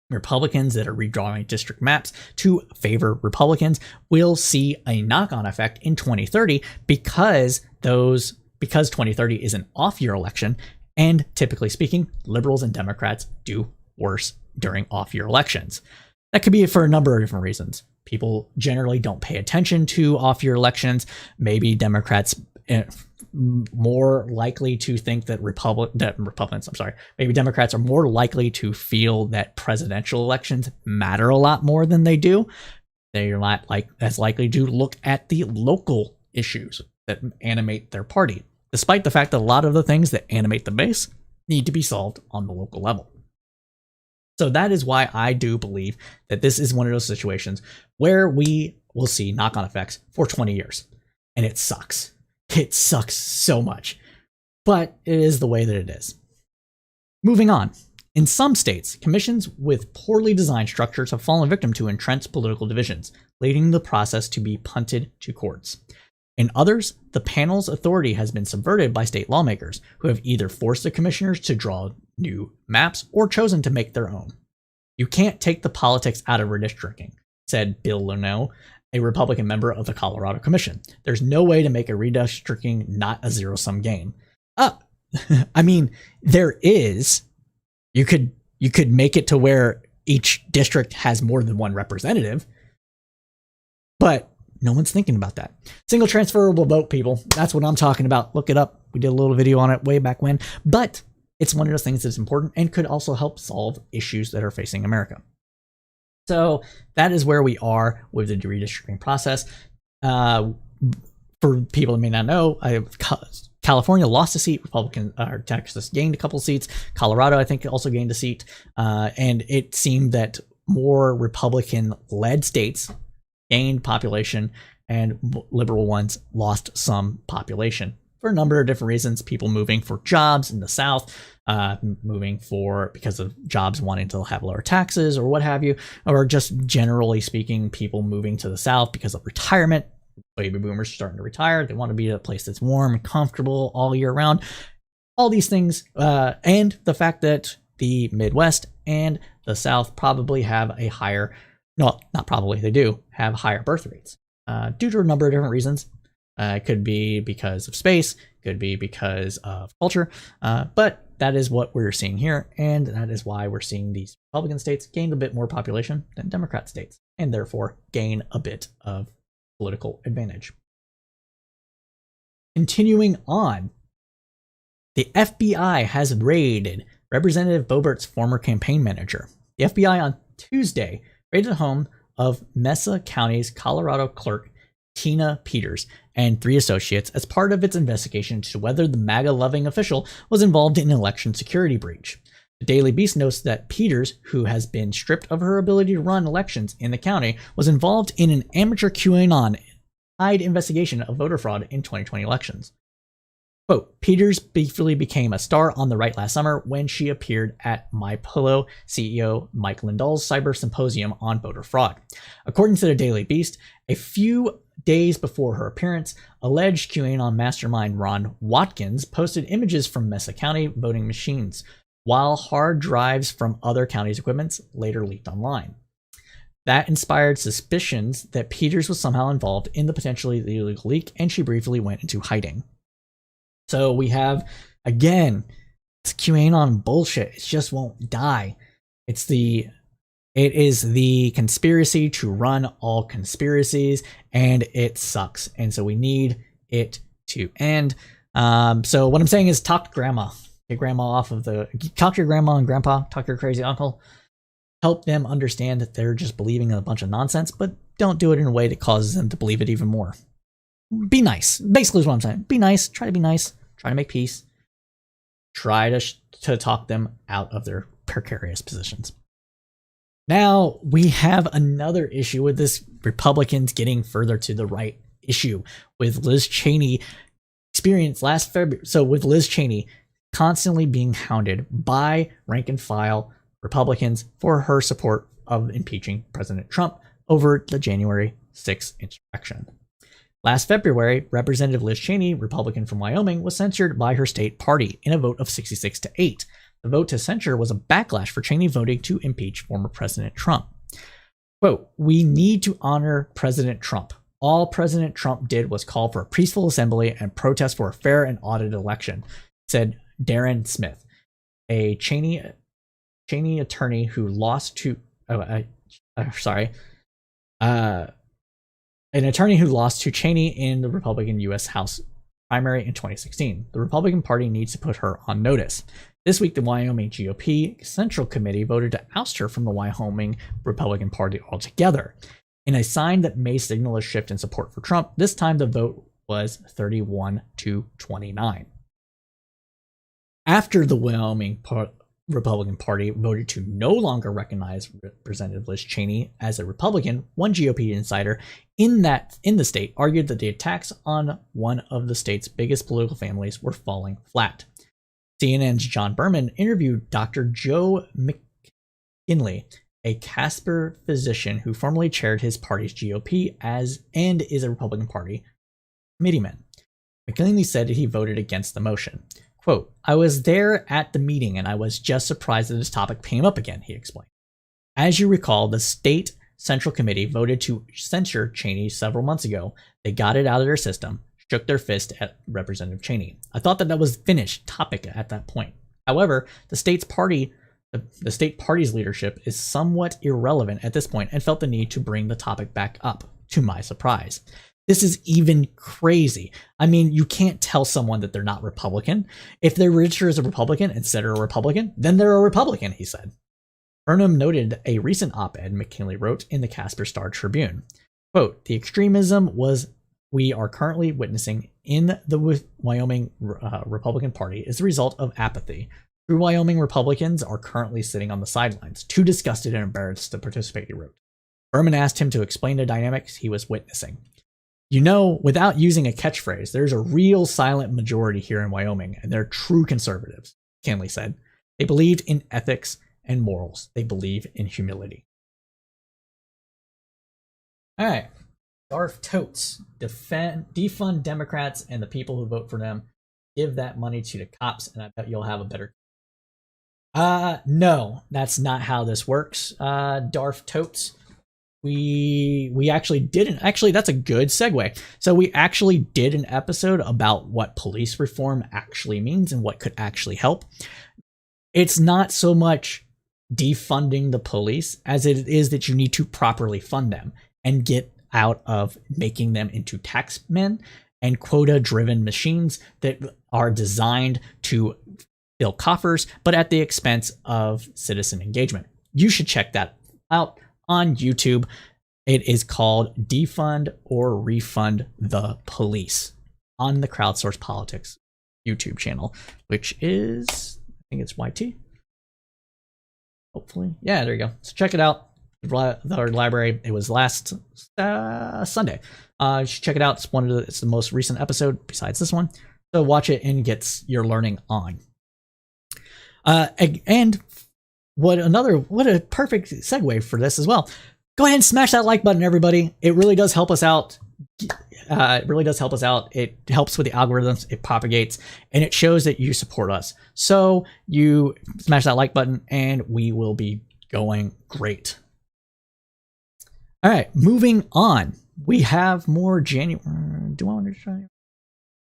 Republicans that are redrawing district maps to favor Republicans will see a knock-on effect in 2030 because 2030 is an off-year election And typically speaking, liberals and Democrats do worse during off-year elections. That could be for a number of different reasons. People generally don't pay attention to off-year elections. Maybe Democrats more likely to think that maybe Democrats are more likely to feel that presidential elections matter a lot more than they do. They're not as likely to look at the local issues that animate their party, despite the fact that a lot of the things that animate the base need to be solved on the local level. So that is why I do believe that this is one of those situations where we will see knock-on effects for 20 years. And it sucks. It sucks so much. But it is the way that it is. Moving on. In some states, commissions with poorly designed structures have fallen victim to entrenched political divisions, leading the process to be punted to courts. In others, the panel's authority has been subverted by state lawmakers, who have either forced the commissioners to draw new maps or chosen to make their own. You can't take the politics out of redistricting, said Bill Lono, a Republican member of the Colorado Commission. There's no way to make a redistricting not a zero-sum game. I mean, there is. You could make it to where each district has more than one representative, but no one's thinking about that. Single transferable vote, people. That's what I'm talking about. Look it up. We did a little video on it way back when, but it's one of those things that's important and could also help solve issues that are facing America. So that is where we are with the redistricting process. For people who may not know, California lost a seat. Texas gained a couple seats. Colorado, I think, also gained a seat. And it seemed that more Republican-led states gained population and liberal ones lost some population for a number of different reasons. People moving for jobs in the South, because of jobs wanting to have lower taxes or what have you, or just generally speaking, people moving to the South because of retirement. Baby boomers are starting to retire. They want to be at a place that's warm and comfortable all year round. All these things, and the fact that the Midwest and the South probably have a higher, no, not probably, they do have higher birth rates due to a number of different reasons. It could be because of space, could be because of culture, but that is what we're seeing here, and that is why we're seeing these Republican states gain a bit more population than Democrat states, and therefore gain a bit of political advantage. Continuing on, the FBI has raided Representative Boebert's former campaign manager. The FBI on Tuesday raided the home of Mesa County's Colorado clerk Tina Peters and 3 associates as part of its investigation into whether the MAGA-loving official was involved in an election security breach. The Daily Beast notes that Peters, who has been stripped of her ability to run elections in the county, was involved in an amateur QAnon-tied investigation of voter fraud in 2020 elections. Quote, Peters briefly became a star on the right last summer when she appeared at MyPillow CEO Mike Lindell's cyber symposium on voter fraud. According to the Daily Beast, a few days before her appearance, alleged QAnon mastermind Ron Watkins posted images from Mesa County voting machines, while hard drives from other counties' equipments later leaked online. That inspired suspicions that Peters was somehow involved in the potentially illegal leak, and she briefly went into hiding. So we have, again, it's QAnon bullshit. It just won't die. It is the conspiracy to run all conspiracies, and it sucks. And so we need it to end. So what I'm saying is talk to grandma. Get grandma talk to your grandma and grandpa, talk to your crazy uncle. Help them understand that they're just believing in a bunch of nonsense, but don't do it in a way that causes them to believe it even more. Be nice. Basically is what I'm saying. Be nice. Try to be nice. Try to make peace. Try to talk them out of their precarious positions. Now we have another issue with this Republicans getting further to the right issue with Liz Cheney experience last February. So with Liz Cheney constantly being hounded by rank and file Republicans for her support of impeaching President Trump over the January 6th insurrection. Last February, Representative Liz Cheney, Republican from Wyoming, was censured by her state party in a vote of 66-8. The vote to censure was a backlash for Cheney voting to impeach former President Trump. Quote, we need to honor President Trump. All President Trump did was call for a peaceful assembly and protest for a fair and audited election, said Darren Smith, a Cheney attorney who lost to an attorney who lost to Cheney in the Republican U.S. House primary in 2016. The Republican Party needs to put her on notice. This week, the Wyoming GOP Central Committee voted to oust her from the Wyoming Republican Party altogether. In a sign that may signal a shift in support for Trump, this time the vote was 31-29. After the Wyoming Republican Party voted to no longer recognize Representative Liz Cheney as a Republican, one GOP insider in the state argued that the attacks on one of the state's biggest political families were falling flat. CNN's John Berman interviewed Dr. Joe McKinley, a Casper physician who formerly chaired his party's GOP and is a Republican Party committeeman. McKinley said that he voted against the motion. Quote, "I was there at the meeting and I was just surprised that this topic came up again," he explained. As you recall, the state Central Committee voted to censure Cheney several months ago. They got it out of their system, shook their fist at Representative Cheney. I thought that was finished topic at that point. However, the state party's leadership is somewhat irrelevant at this point and felt the need to bring the topic back up, to my surprise. This is even crazy. I mean, you can't tell someone that they're not Republican. If they're registered as a Republican instead of a Republican, then they're a Republican, he said. Burnham noted a recent op-ed McKinley wrote in the Casper Star-Tribune. Quote, "The extremism we are currently witnessing in the Wyoming Republican Party is the result of apathy. True Wyoming Republicans are currently sitting on the sidelines, too disgusted and embarrassed to participate," he wrote. Berman asked him to explain the dynamics he was witnessing. "You know, without using a catchphrase, there's a real silent majority here in Wyoming, and they're true conservatives," Kinley said. "They believed in ethics and morals. They believe in humility." All right. Darth Totes. Defund Democrats and the people who vote for them. Give that money to the cops, and I bet you'll have a better... No, that's not how this works, Darth Totes. We actually didn't. Actually, that's a good segue. So we actually did an episode about what police reform actually means and what could actually help. It's not so much defunding the police as it is that you need to properly fund them and get out of making them into taxmen and quota-driven machines that are designed to fill coffers, but at the expense of citizen engagement. You should check that out on YouTube. It is called Defund or Refund the Police on the Crowdsourced Politics YouTube channel, which is, I think it's YT. Hopefully. Yeah, there you go. So check it out. The library. It was last Sunday. You should check it out. It's the most recent episode besides this one. So watch it and get your learning on. And what a perfect segue for this as well. Go ahead and smash that like button, everybody. It really does help us out. It helps with the algorithms, it propagates, and it shows that you support us. So you smash that like button and we will be going great. All right, moving on. We have more January. Do I want to try?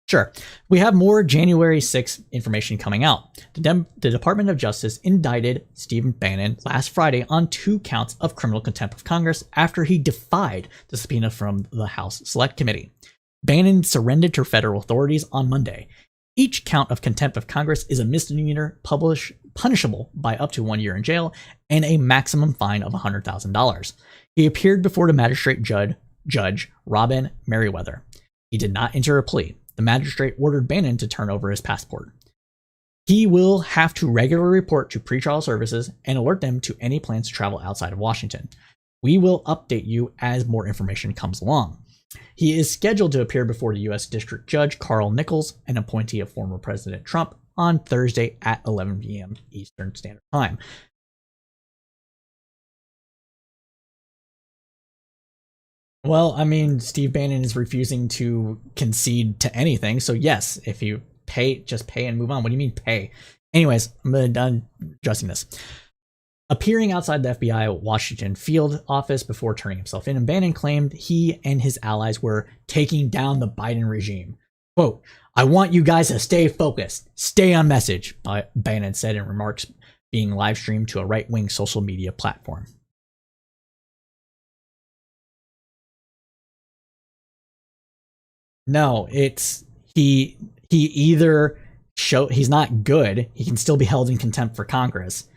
Sure. We have more January 6th information coming out. The Department of Justice indicted Stephen Bannon last Friday on 2 counts of criminal contempt of Congress after he defied the subpoena from the House Select Committee. Bannon surrendered to federal authorities on Monday. Each count of contempt of Congress is a misdemeanor punishable by up to 1 year in jail and a maximum fine of $100,000. He appeared before the magistrate judge Robin Merriweather. He did not enter a plea. The magistrate ordered Bannon to turn over his passport. He will have to regularly report to pretrial services and alert them to any plans to travel outside of Washington. We will update you as more information comes along. He is scheduled to appear before the U.S. District Judge Carl Nichols, an appointee of former President Trump, on Thursday at 11 p.m. Eastern Standard Time. Well, I mean, Steve Bannon is refusing to concede to anything. So yes, if you pay, just pay and move on. What do you mean pay? Anyways, I'm done addressing this. Appearing outside the FBI Washington field office before turning himself in, and Bannon claimed he and his allies were taking down the Biden regime. Quote, "I want you guys to stay focused, stay on message," Bannon said in remarks being live streamed to a right-wing social media platform. No, it's he either he's not good, he can still be held in contempt for Congress.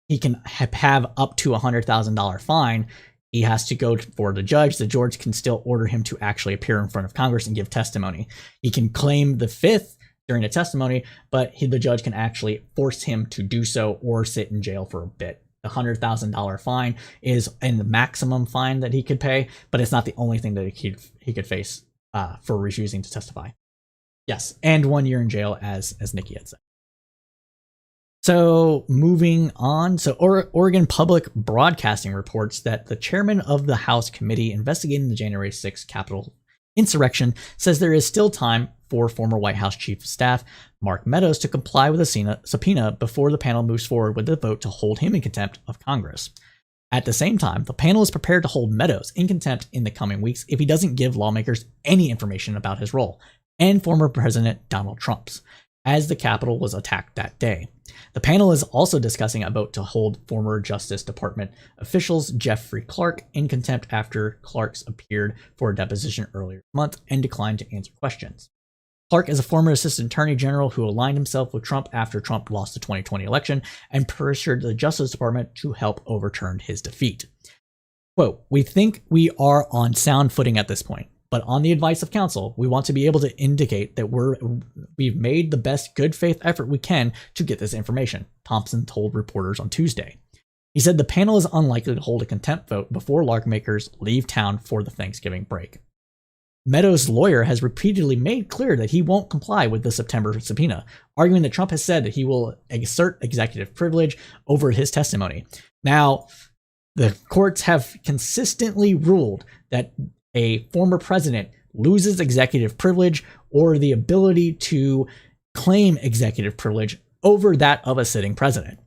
He can have up to $100,000 fine. He has to go for the judge. The judge can still order him to actually appear in front of Congress and give testimony. He can claim the fifth during the testimony, but the judge can actually force him to do so or sit in jail for a bit. The $100,000 fine is in the maximum fine that he could pay, but it's not the only thing that he could face for refusing to testify. Yes, and 1 year in jail, as Nikki had said. So moving on, so Oregon Public Broadcasting reports that the chairman of the House committee investigating the January 6th Capitol insurrection says there is still time for former White House Chief of Staff Mark Meadows to comply with a subpoena before the panel moves forward with the vote to hold him in contempt of Congress. At the same time, the panel is prepared to hold Meadows in contempt in the coming weeks if he doesn't give lawmakers any information about his role and former President Donald Trump's, as the Capitol was attacked that day. The panel is also discussing a vote to hold former Justice Department officials Jeffrey Clark in contempt after Clark's appeared for a deposition earlier this month and declined to answer questions. Clark is a former assistant attorney general who aligned himself with Trump after Trump lost the 2020 election and pressured the Justice Department to help overturn his defeat. Quote, "We think we are on sound footing at this point, but on the advice of counsel, we want to be able to indicate that we've made the best good faith effort we can to get this information," Thompson told reporters on Tuesday. He said the panel is unlikely to hold a contempt vote before lawmakers leave town for the Thanksgiving break. Meadows' lawyer has repeatedly made clear that he won't comply with the September subpoena, arguing that Trump has said that he will assert executive privilege over his testimony. Now, the courts have consistently ruled that a former president loses executive privilege or the ability to claim executive privilege over that of a sitting president.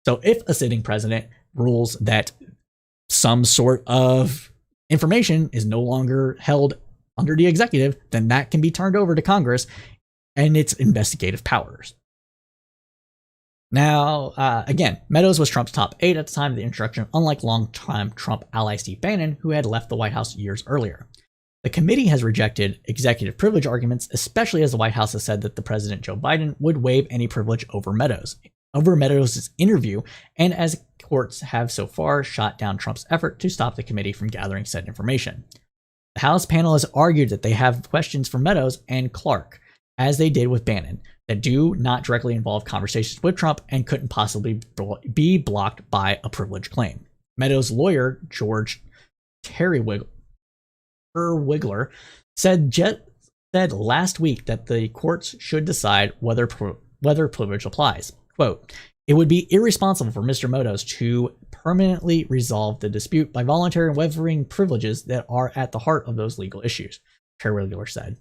So if a sitting president rules that some sort of information is no longer held under the executive, then that can be turned over to Congress and its investigative powers. Now, again, Meadows was Trump's top aide at the time of the insurrection, unlike longtime Trump ally Steve Bannon, who had left the White House years earlier. The committee has rejected executive privilege arguments, especially as the White House has said that the President Joe Biden would waive any privilege over Meadows' interview, and as courts have so far shot down Trump's effort to stop the committee from gathering said information. The House panel has argued that they have questions for Meadows and Clark, as they did with Bannon, that do not directly involve conversations with Trump and couldn't possibly be blocked by a privilege claim. Meadows' lawyer, George Terwilliger, said last week that the courts should decide whether privilege applies. Quote, "It would be irresponsible for Mr. Meadows to permanently resolve the dispute by voluntarily waiving privileges that are at the heart of those legal issues," Terwilliger said.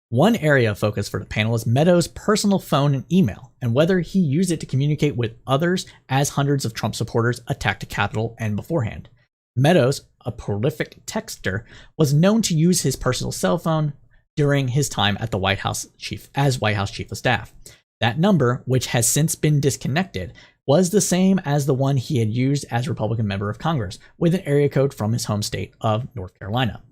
One area of focus for the panel is Meadows' personal phone and email, and whether he used it to communicate with others as hundreds of Trump supporters attacked the Capitol and beforehand. Meadows, a prolific texter, was known to use his personal cell phone during his time at the White House Chief of Staff. That number, which has since been disconnected, was the same as the one he had used as Republican member of Congress, with an area code from his home state of North Carolina.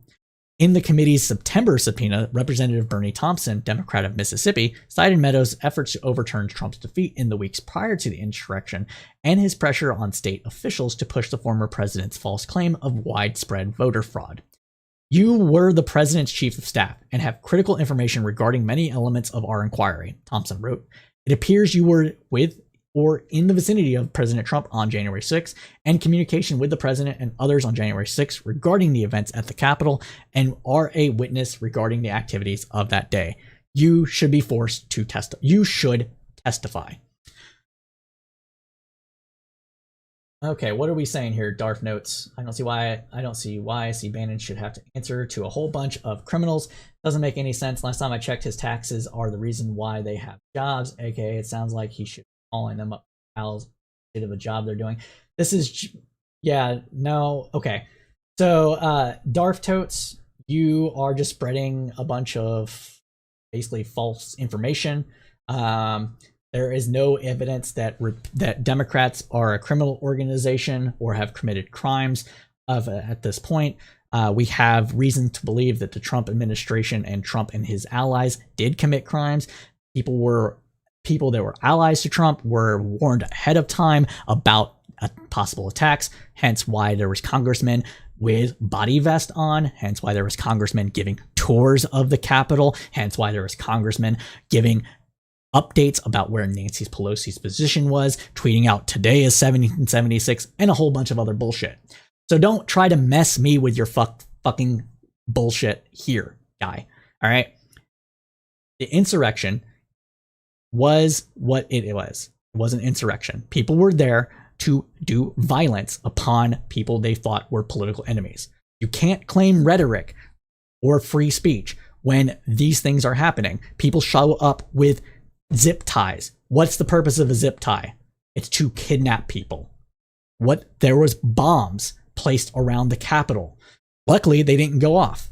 In the committee's September subpoena, Representative Bernie Thompson, Democrat of Mississippi, cited Meadows' efforts to overturn Trump's defeat in the weeks prior to the insurrection and his pressure on state officials to push the former president's false claim of widespread voter fraud. "You were the president's chief of staff and have critical information regarding many elements of our inquiry," Thompson wrote. "It appears you were with or in the vicinity of President Trump on January 6th, and communication with the president and others on January 6th regarding the events at the Capitol, and are a witness regarding the activities of that day. You should be forced to testify. You should testify." Okay, what are we saying here, Darth notes? I don't see why C. Bannon should have to answer to a whole bunch of criminals. Doesn't make any sense. Last time I checked, his taxes are the reason why they have jobs. AKA, it sounds like he should calling them up how bit of a job they're doing. This is, yeah, no, okay. So, Darth Totes, you are just spreading a bunch of basically false information. There is no evidence that that Democrats are a criminal organization or have committed crimes at this point. We have reason to believe that the Trump administration and Trump and his allies did commit crimes. People that were allies to Trump were warned ahead of time about possible attacks, hence why there was congressmen with body vest on, hence why there was congressmen giving tours of the Capitol, hence why there was congressmen giving updates about where Nancy Pelosi's position was, tweeting out today is 1776, and a whole bunch of other bullshit. So don't try to mess me with your fucking bullshit here, guy. All right? The insurrection was what it was. It was an insurrection. People were there to do violence upon people they thought were political enemies. You can't claim rhetoric or free speech when these things are happening. People show up with zip ties. What's the purpose of a zip tie? It's to kidnap people. There was bombs placed around the Capitol. Luckily, they didn't go off.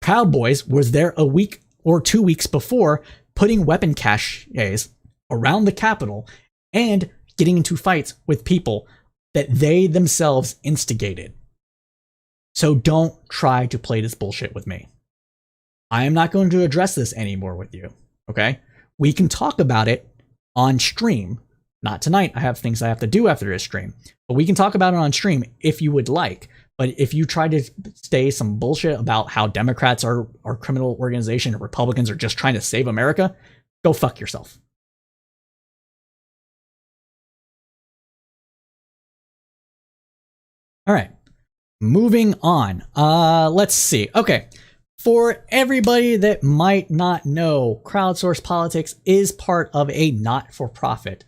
Proud Boys was there a week or 2 weeks before, putting weapon caches around the Capitol and getting into fights with people that they themselves instigated. So don't try to play this bullshit with me. I am not going to address this anymore with you, okay? We can talk about it on stream. Not tonight. I have things I have to do after this stream. But we can talk about it on stream if you would like. But if you try to say some bullshit about how Democrats are a criminal organization and Republicans are just trying to save America, go fuck yourself. All right. Moving on. Let's see. Okay. For everybody that might not know, Crowdsourced Politics is part of a not-for-profit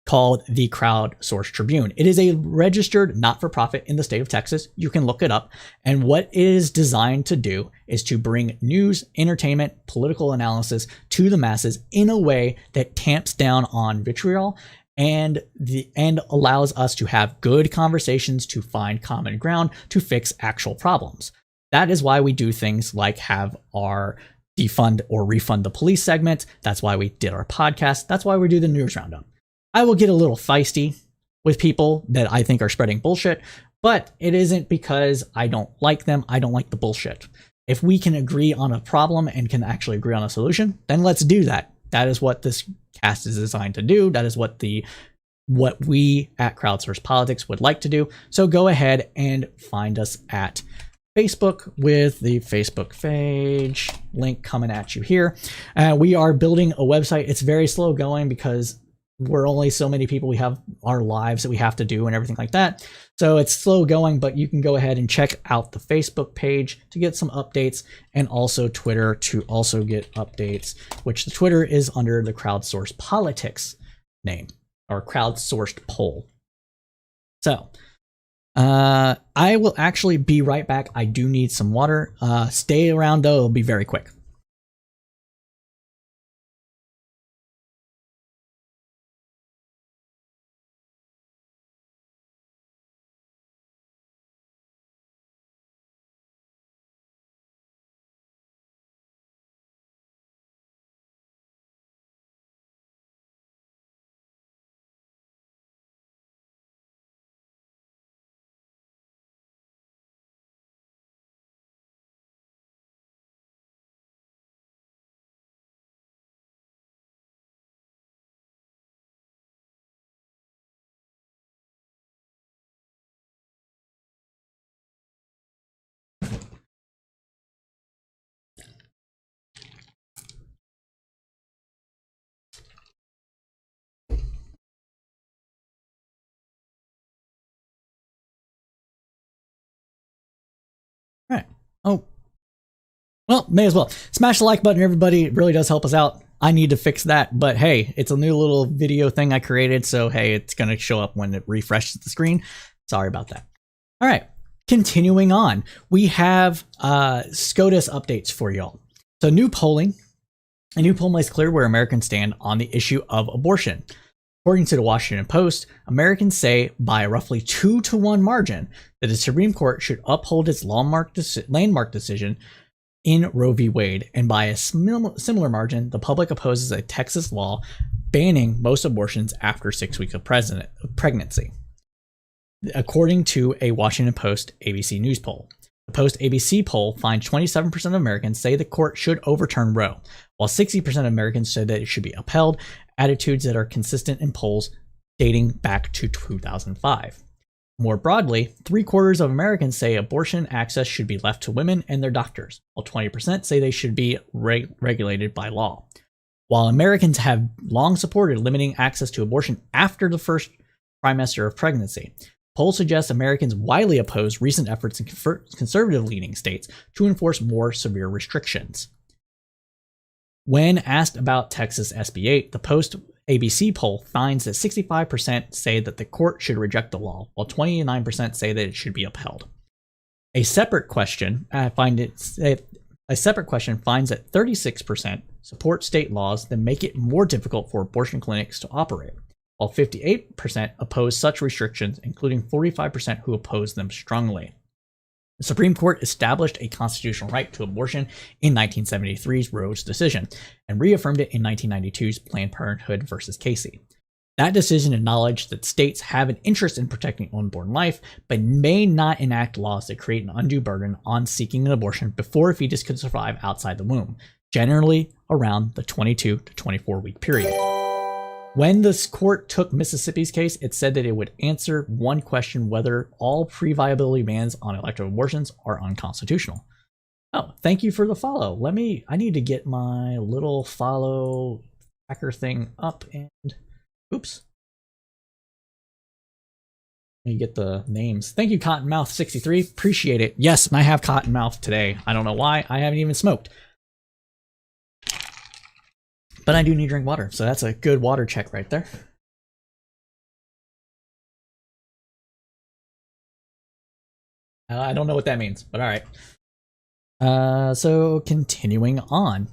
called the Crowdsourced Tribune. It is a registered not-for-profit in the state of Texas. You can look it up. And what it is designed to do is to bring news, entertainment, political analysis to the masses in a way that tamps down on vitriol and allows us to have good conversations, to find common ground, to fix actual problems. That is why we do things like have our defund or refund the police segment. That's why we did our podcast. That's why we do the news roundup. I will get a little feisty with people that I think are spreading bullshit, but it isn't because I don't like them. I don't like the bullshit. If we can agree on a problem and can actually agree on a solution, then let's do that. That is what this cast is designed to do. That is what we at Crowdsourced Politics would like to do. So go ahead and find us at Facebook with the Facebook page link coming at you here. We are building a website. It's very slow going because we're only so many people. We have our lives that we have to do and everything like that. So it's slow going, but you can go ahead and check out the Facebook page to get some updates, and also Twitter to also get updates, which the Twitter is under the Crowdsourced Politics name, or Crowdsourced Poll. So I will actually be right back. I do need some water. Stay around though, it'll be very quick. All right. Oh, well, may as well. Smash the like button, everybody. It really does help us out. I need to fix that, but hey, it's a new little video thing I created, so hey, it's going to show up when it refreshes the screen. Sorry about that. All right. Continuing on, we have SCOTUS updates for y'all. So new polling. A new poll makes clear where Americans stand on the issue of abortion. According to the Washington Post, Americans say by a roughly 2-to-1 margin that the Supreme Court should uphold its landmark decision in Roe v. Wade, and by a similar margin, the public opposes a Texas law banning most abortions after 6 weeks of pregnancy. According to a Washington Post ABC News poll. The Post ABC poll finds 27% of Americans say the court should overturn Roe, while 60% of Americans say that it should be upheld, attitudes that are consistent in polls dating back to 2005. More broadly, 3/4 of Americans say abortion access should be left to women and their doctors, while 20% say they should be regulated by law. While Americans have long supported limiting access to abortion after the first trimester of pregnancy, polls suggest Americans widely oppose recent efforts in conservative-leaning states to enforce more severe restrictions. When asked about Texas SB 8, the Post ABC poll finds that 65% say that the court should reject the law, while 29% say that it should be upheld. A separate question finds that 36% support state laws that make it more difficult for abortion clinics to operate, while 58% oppose such restrictions, including 45% who oppose them strongly. The Supreme Court established a constitutional right to abortion in 1973's Roe's decision and reaffirmed it in 1992's Planned Parenthood versus Casey. That decision acknowledged that states have an interest in protecting unborn life, but may not enact laws that create an undue burden on seeking an abortion before a fetus could survive outside the womb, generally around the 22 to 24 week period. When this court took Mississippi's case, it said that it would answer one question: whether all pre-viability bans on elective abortions are unconstitutional. Oh, thank you for the follow. I need to get my little follow tracker thing up and, oops. Let me get the names. Thank you, Cottonmouth63. Appreciate it. Yes, and I have Cottonmouth today. I don't know why. I haven't even smoked. But I do need to drink water, so that's a good water check right there. I don't know what that means, but all right. So continuing on.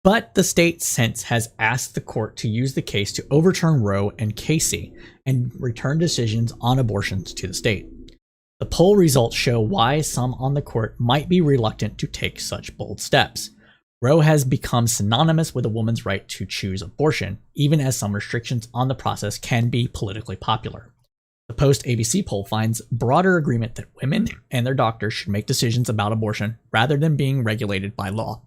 But the state since has asked the court to use the case to overturn Roe and Casey and return decisions on abortions to the state. The poll results show why some on the court might be reluctant to take such bold steps. Roe has become synonymous with a woman's right to choose abortion, even as some restrictions on the process can be politically popular. The Post ABC poll finds broader agreement that women and their doctors should make decisions about abortion rather than being regulated by law.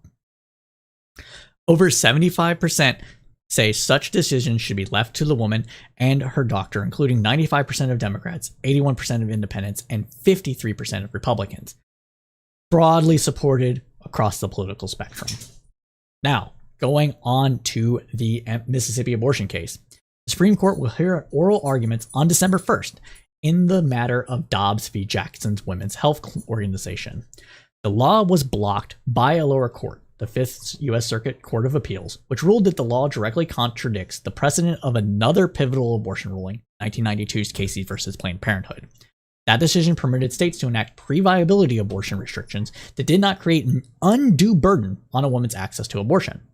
Over 75% say such decisions should be left to the woman and her doctor, including 95% of Democrats, 81% of independents, and 53% of Republicans. Broadly supported across the political spectrum. Now, going on to the Mississippi abortion case. The Supreme Court will hear oral arguments on December 1st in the matter of Dobbs v. Jackson's Women's Health Organization. The law was blocked by a lower court, the Fifth U.S. Circuit Court of Appeals, which ruled that the law directly contradicts the precedent of another pivotal abortion ruling, 1992's Casey versus Planned Parenthood. That decision permitted states to enact pre-viability abortion restrictions that did not create an undue burden on a woman's access to abortion.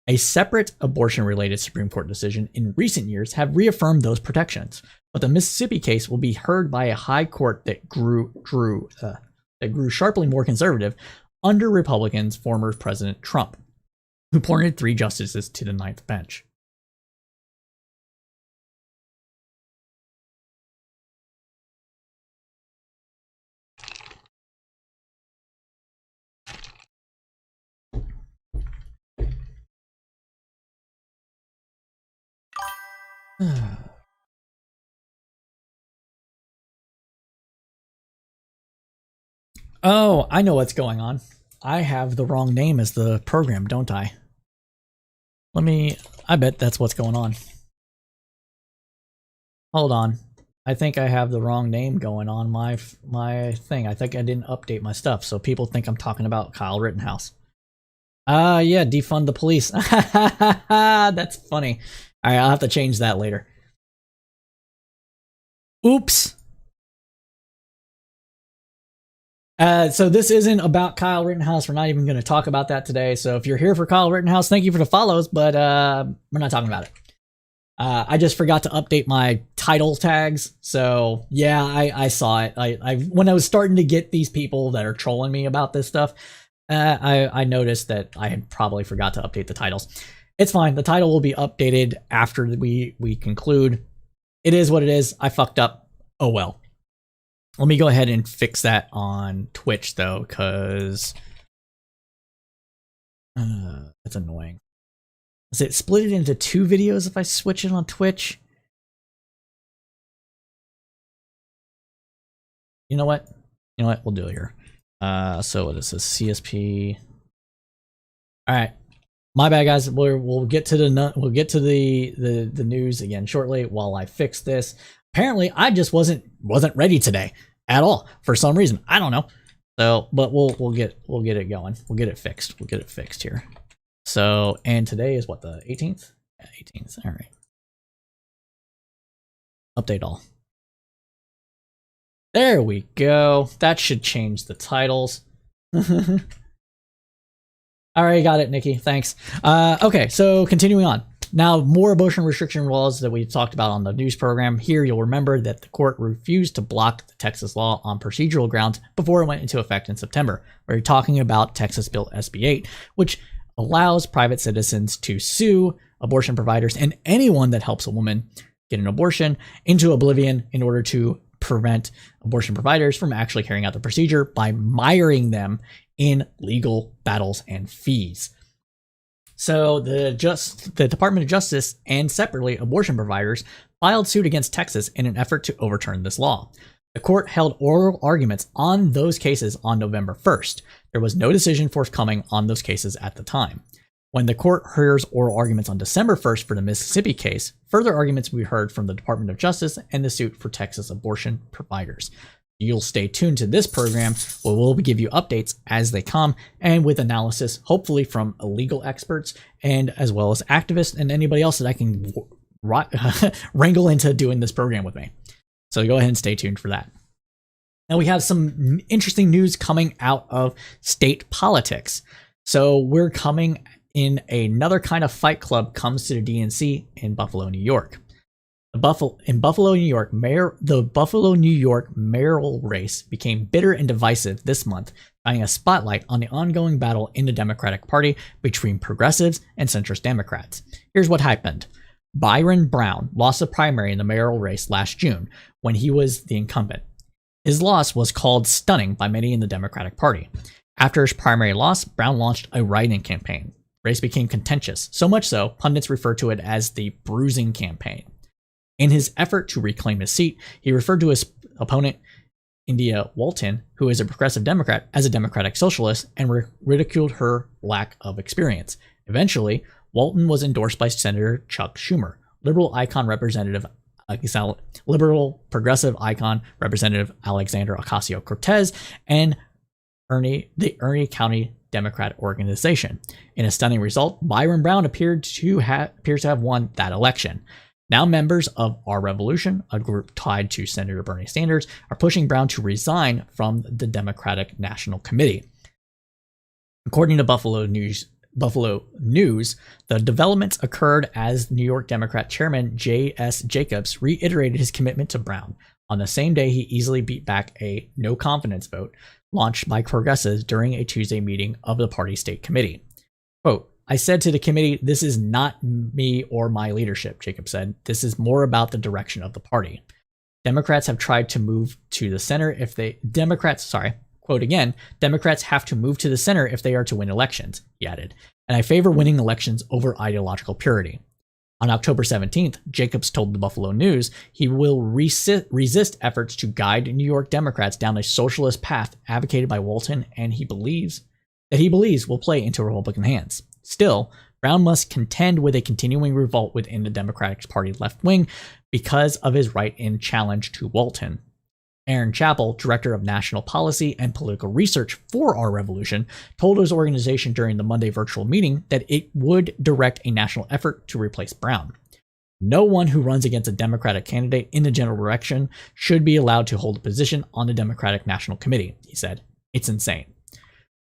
A separate abortion-related Supreme Court decision in recent years have reaffirmed those protections, but the Mississippi case will be heard by a high court that grew sharply more conservative under Republicans' former President Trump, who appointed 3 justices to the 9th bench. Oh, I know what's going on. I have the wrong name as the program, don't I? I bet that's what's going on. Hold on. I think I have the wrong name going on my thing. I think I didn't update my stuff, so people think I'm talking about Kyle Rittenhouse. Yeah, defund the police. That's funny. All right, I'll have to change that later. Oops. So this isn't about Kyle Rittenhouse. We're not even going to talk about that today. So if you're here for Kyle Rittenhouse, thank you for the follows, but we're not talking about it. I just forgot to update my title tags. So yeah, I saw it. I when I was starting to get these people that are trolling me about this stuff, I noticed that I had probably forgot to update the titles. It's fine. The title will be updated after we conclude. It is what it is. I fucked up. Oh well. Let me go ahead and fix that on Twitch though, because that's annoying. Is it split it into 2 videos if I switch it on Twitch? You know what? You know what? We'll do it here. So what is this? CSP. All right. My bad, guys. We'll get to the news again shortly while I fix this. Apparently, I just wasn't ready today at all for some reason. I don't know. So, but we'll get it going. We'll get it fixed. We'll get it fixed here. So, and today is what, the 18th? Yeah, 18th. All right. Update all. There we go. That should change the titles. All right, got it, Nikki. Thanks. Okay, so continuing on. Now, more abortion restriction laws that we've talked about on the news program. Here, you'll remember that the court refused to block the Texas law on procedural grounds before it went into effect in September. We're talking about Texas Bill SB 8, which allows private citizens to sue abortion providers and anyone that helps a woman get an abortion into oblivion in order to prevent abortion providers from actually carrying out the procedure by miring them in legal battles and fees. So the Department of Justice and separately abortion providers filed suit against Texas in an effort to overturn this law. The court held oral arguments on those cases on November 1st. There was no decision forthcoming on those cases at the time. When the court hears oral arguments on December 1st for the Mississippi case, further arguments will be heard from the Department of Justice and the suit for Texas abortion providers. You'll stay tuned to this program where we'll give you updates as they come and with analysis, hopefully from legal experts and as well as activists and anybody else that I can wrangle into doing this program with me. So go ahead and stay tuned for that. Now we have some interesting news coming out of state politics. So we're coming in another kind of fight club comes to the DNC in Buffalo, New York. The Buffalo, New York mayoral race became bitter and divisive this month, shining a spotlight on the ongoing battle in the Democratic Party between progressives and centrist Democrats. Here's what happened. Byron Brown lost the primary in the mayoral race last June when he was the incumbent. His loss was called stunning by many in the Democratic Party. After his primary loss, Brown launched a write-in campaign. The race became contentious, so much so, pundits refer to it as the bruising campaign. In his effort to reclaim his seat, he referred to his opponent, India Walton, who is a progressive Democrat, as a democratic socialist and ridiculed her lack of experience. Eventually, Walton was endorsed by Senator Chuck Schumer, liberal progressive icon Representative Alexander Ocasio-Cortez, and the Erie County Democrat organization. In a stunning result, Byron Brown appears to have won that election. Now members of Our Revolution, a group tied to Senator Bernie Sanders, are pushing Brown to resign from the Democratic National Committee. According to Buffalo News, the developments occurred as New York Democrat Chairman J.S. Jacobs reiterated his commitment to Brown. On the same day, he easily beat back a no confidence vote launched by progressives during a Tuesday meeting of the party state committee. Quote, I said to the committee, this is not me or my leadership, Jacob said. This is more about the direction of the party. Democrats have tried to move to the center quote again, Democrats have to move to the center if they are to win elections, he added. And I favor winning elections over ideological purity. On October 17th, Jacobs told the Buffalo News he will resist efforts to guide New York Democrats down a socialist path advocated by Walton and he believes will play into Republican hands. Still, Brown must contend with a continuing revolt within the Democratic Party left wing because of his write-in challenge to Walton. Aaron Chappell, director of national policy and political research for Our Revolution, told his organization during the Monday virtual meeting that it would direct a national effort to replace Brown. No one who runs against a Democratic candidate in the general election should be allowed to hold a position on the Democratic National Committee, he said. It's insane.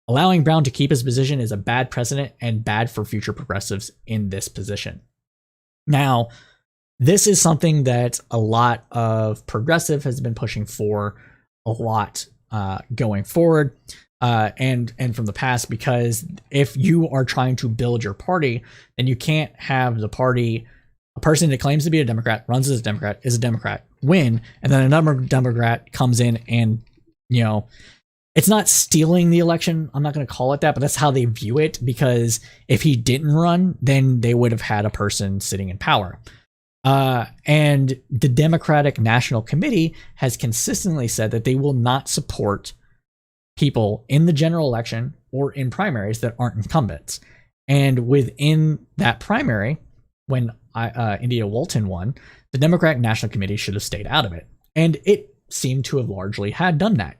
Allowing Brown to keep his position is a bad precedent and bad for future progressives in this position. Now, this is something that a lot of progressive has been pushing for a lot going forward, and from the past, because if you are trying to build your party, then you can't have the party, a person that claims to be a Democrat, runs as a Democrat, is a Democrat, win, and then another Democrat comes in and, you know, it's not stealing the election. I'm not going to call it that, but that's how they view it, because if he didn't run, then they would have had a person sitting in power. And the Democratic National Committee has consistently said that they will not support people in the general election or in primaries that aren't incumbents. And within that primary, when India Walton won, the Democratic National Committee should have stayed out of it. And it seemed to have largely had done that.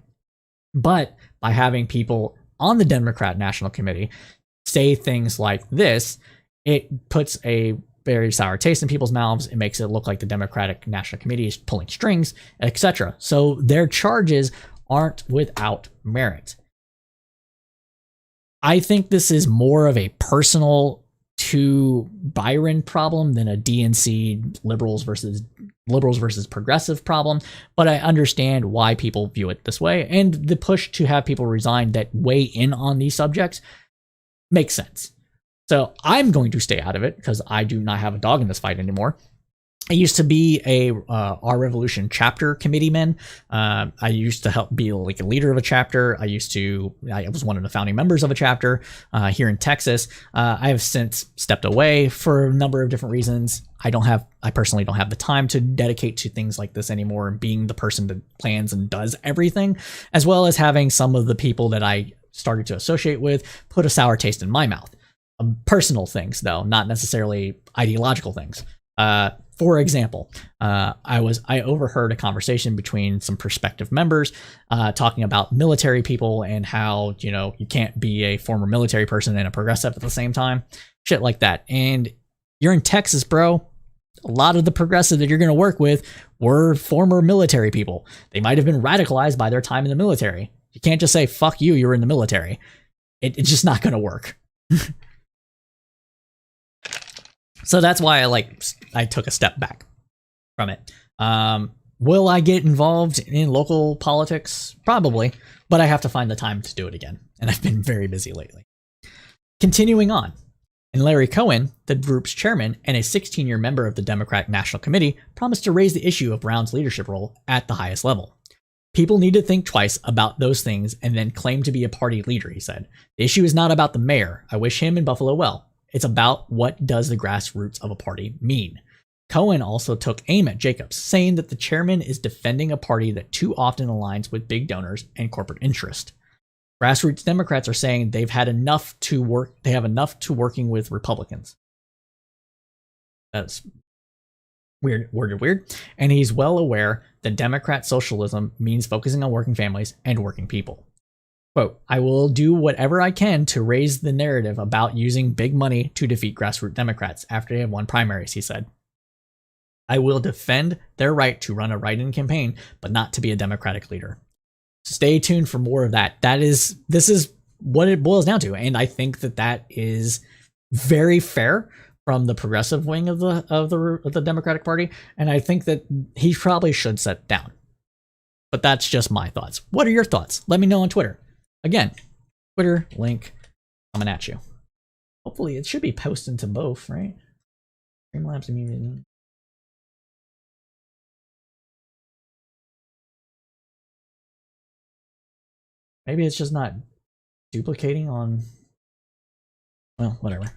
But by having people on the Democrat National Committee say things like this, it puts a very sour taste in people's mouths. It makes it look like the Democratic National Committee is pulling strings, etc. So their charges aren't without merit. I think this is more of a personal to Byron problem than a DNC liberals versus progressive problem, but I understand why people view it this way, and the push to have people resign that weigh in on these subjects makes sense. So I'm going to stay out of it because I do not have a dog in this fight anymore. I used to be a Our Revolution chapter committeeman. I used to help be like a leader of a chapter. I was one of the founding members of a chapter here in Texas. I have since stepped away for a number of different reasons. I personally don't have the time to dedicate to things like this anymore, and being the person that plans and does everything, as well as having some of the people that I started to associate with put a sour taste in my mouth. Personal things, though, not necessarily ideological things. For example, I overheard a conversation between some prospective members talking about military people and how, you know, you can't be a former military person and a progressive at the same time. Shit like that. And you're in Texas, bro. A lot of the progressive that you're going to work with were former military people. They might have been radicalized by their time in the military. You can't just say, fuck you, you're in the military. It's just not going to work. So that's why I took a step back from it. Will I get involved in local politics? Probably, but I have to find the time to do it again. And I've been very busy lately. Continuing on, and Larry Cohen, the group's chairman and a 16-year member of the Democratic National Committee, promised to raise the issue of Brown's leadership role at the highest level. People need to think twice about those things and then claim to be a party leader, he said. The issue is not about the mayor. I wish him and Buffalo well. It's about what does the grassroots of a party mean. Cohen also took aim at Jacobs, saying that the chairman is defending a party that too often aligns with big donors and corporate interest. Grassroots Democrats are saying they have enough to working with Republicans. That's weird. And he's well aware that Democrat socialism means focusing on working families and working people. Quote, I will do whatever I can to raise the narrative about using big money to defeat grassroots Democrats after they have won primaries, he said. I will defend their right to run a write-in campaign, but not to be a Democratic leader. Stay tuned for more of that. This is what it boils down to. And I think that is very fair from the progressive wing of the Democratic Party. And I think that he probably should sit down. But that's just my thoughts. What are your thoughts? Let me know on Twitter. Again, Twitter link coming at you. Hopefully it should be posted to both, right? Streamlabs immediately. Maybe it's just not duplicating on, well, whatever.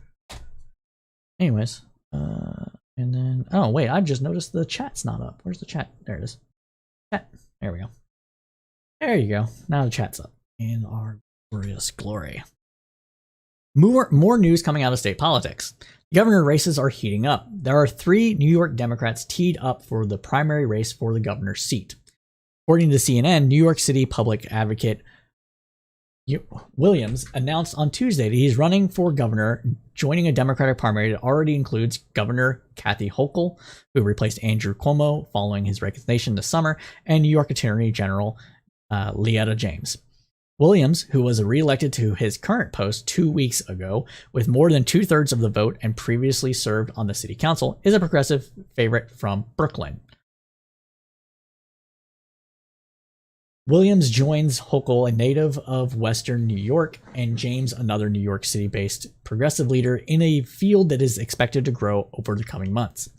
Anyways, and then, oh wait, I just noticed the chat's not up. Where's the chat? There it is. Chat. There we go. There you go. Now the chat's up. In our glorious glory. More news coming out of state politics. Governor races are heating up. There are 3 New York Democrats teed up for the primary race for the governor's seat. According to CNN, New York City public advocate Williams announced on Tuesday that he's running for governor, joining a Democratic primary that already includes Governor Kathy Hochul, who replaced Andrew Cuomo following his resignation this summer, and New York Attorney General Leetta James. Williams, who was reelected to his current post 2 weeks ago with more than 2/3 of the vote and previously served on the city council, is a progressive favorite from Brooklyn. Williams joins Hochul, a native of Western New York, and James, another New York City-based progressive leader, in a field that is expected to grow over the coming months.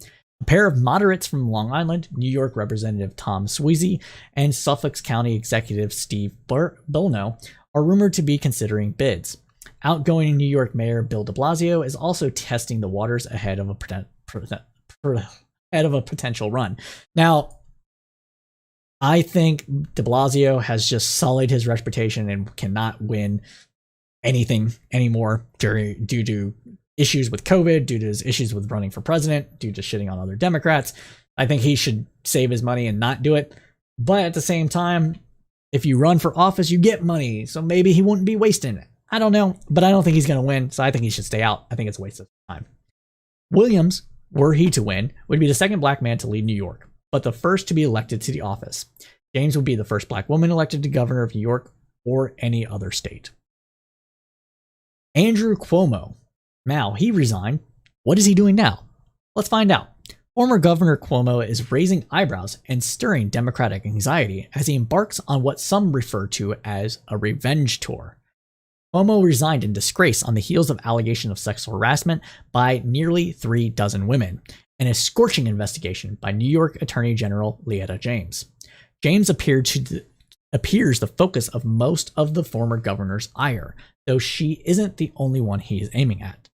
A pair of moderates from Long Island, New York Representative Tom Sweezy and Suffolk County Executive Steve Bulno, are rumored to be considering bids. Outgoing New York Mayor Bill de Blasio is also testing the waters ahead of a potential run. Now, I think de Blasio has just sullied his reputation and cannot win anything anymore due to issues with COVID, due to his issues with running for president, due to shitting on other Democrats. I think he should save his money and not do it. But at the same time, if you run for office, you get money. So maybe he wouldn't be wasting it. I don't know, but I don't think he's going to win. So I think he should stay out. I think it's a waste of time. Williams, were he to win, would be the second black man to lead New York, but the first to be elected to the office. James would be the first black woman elected to governor of New York or any other state. Andrew Cuomo. Now, he resigned. What is he doing now? Let's find out. Former Governor Cuomo is raising eyebrows and stirring Democratic anxiety as he embarks on what some refer to as a revenge tour. Cuomo resigned in disgrace on the heels of allegation of sexual harassment by nearly 3 dozen women and a scorching investigation by New York Attorney General Letitia James. James appears the focus of most of the former governor's ire, though she isn't the only one he is aiming at.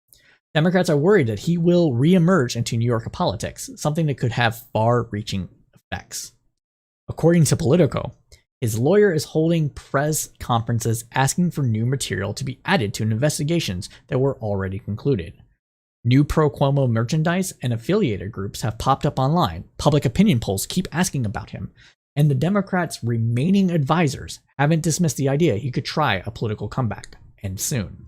Democrats are worried that he will reemerge into New York politics, something that could have far-reaching effects. According to Politico, his lawyer is holding press conferences asking for new material to be added to investigations that were already concluded. New pro-Cuomo merchandise and affiliated groups have popped up online. Public opinion polls keep asking about him. And the Democrats' remaining advisors haven't dismissed the idea he could try a political comeback, and soon.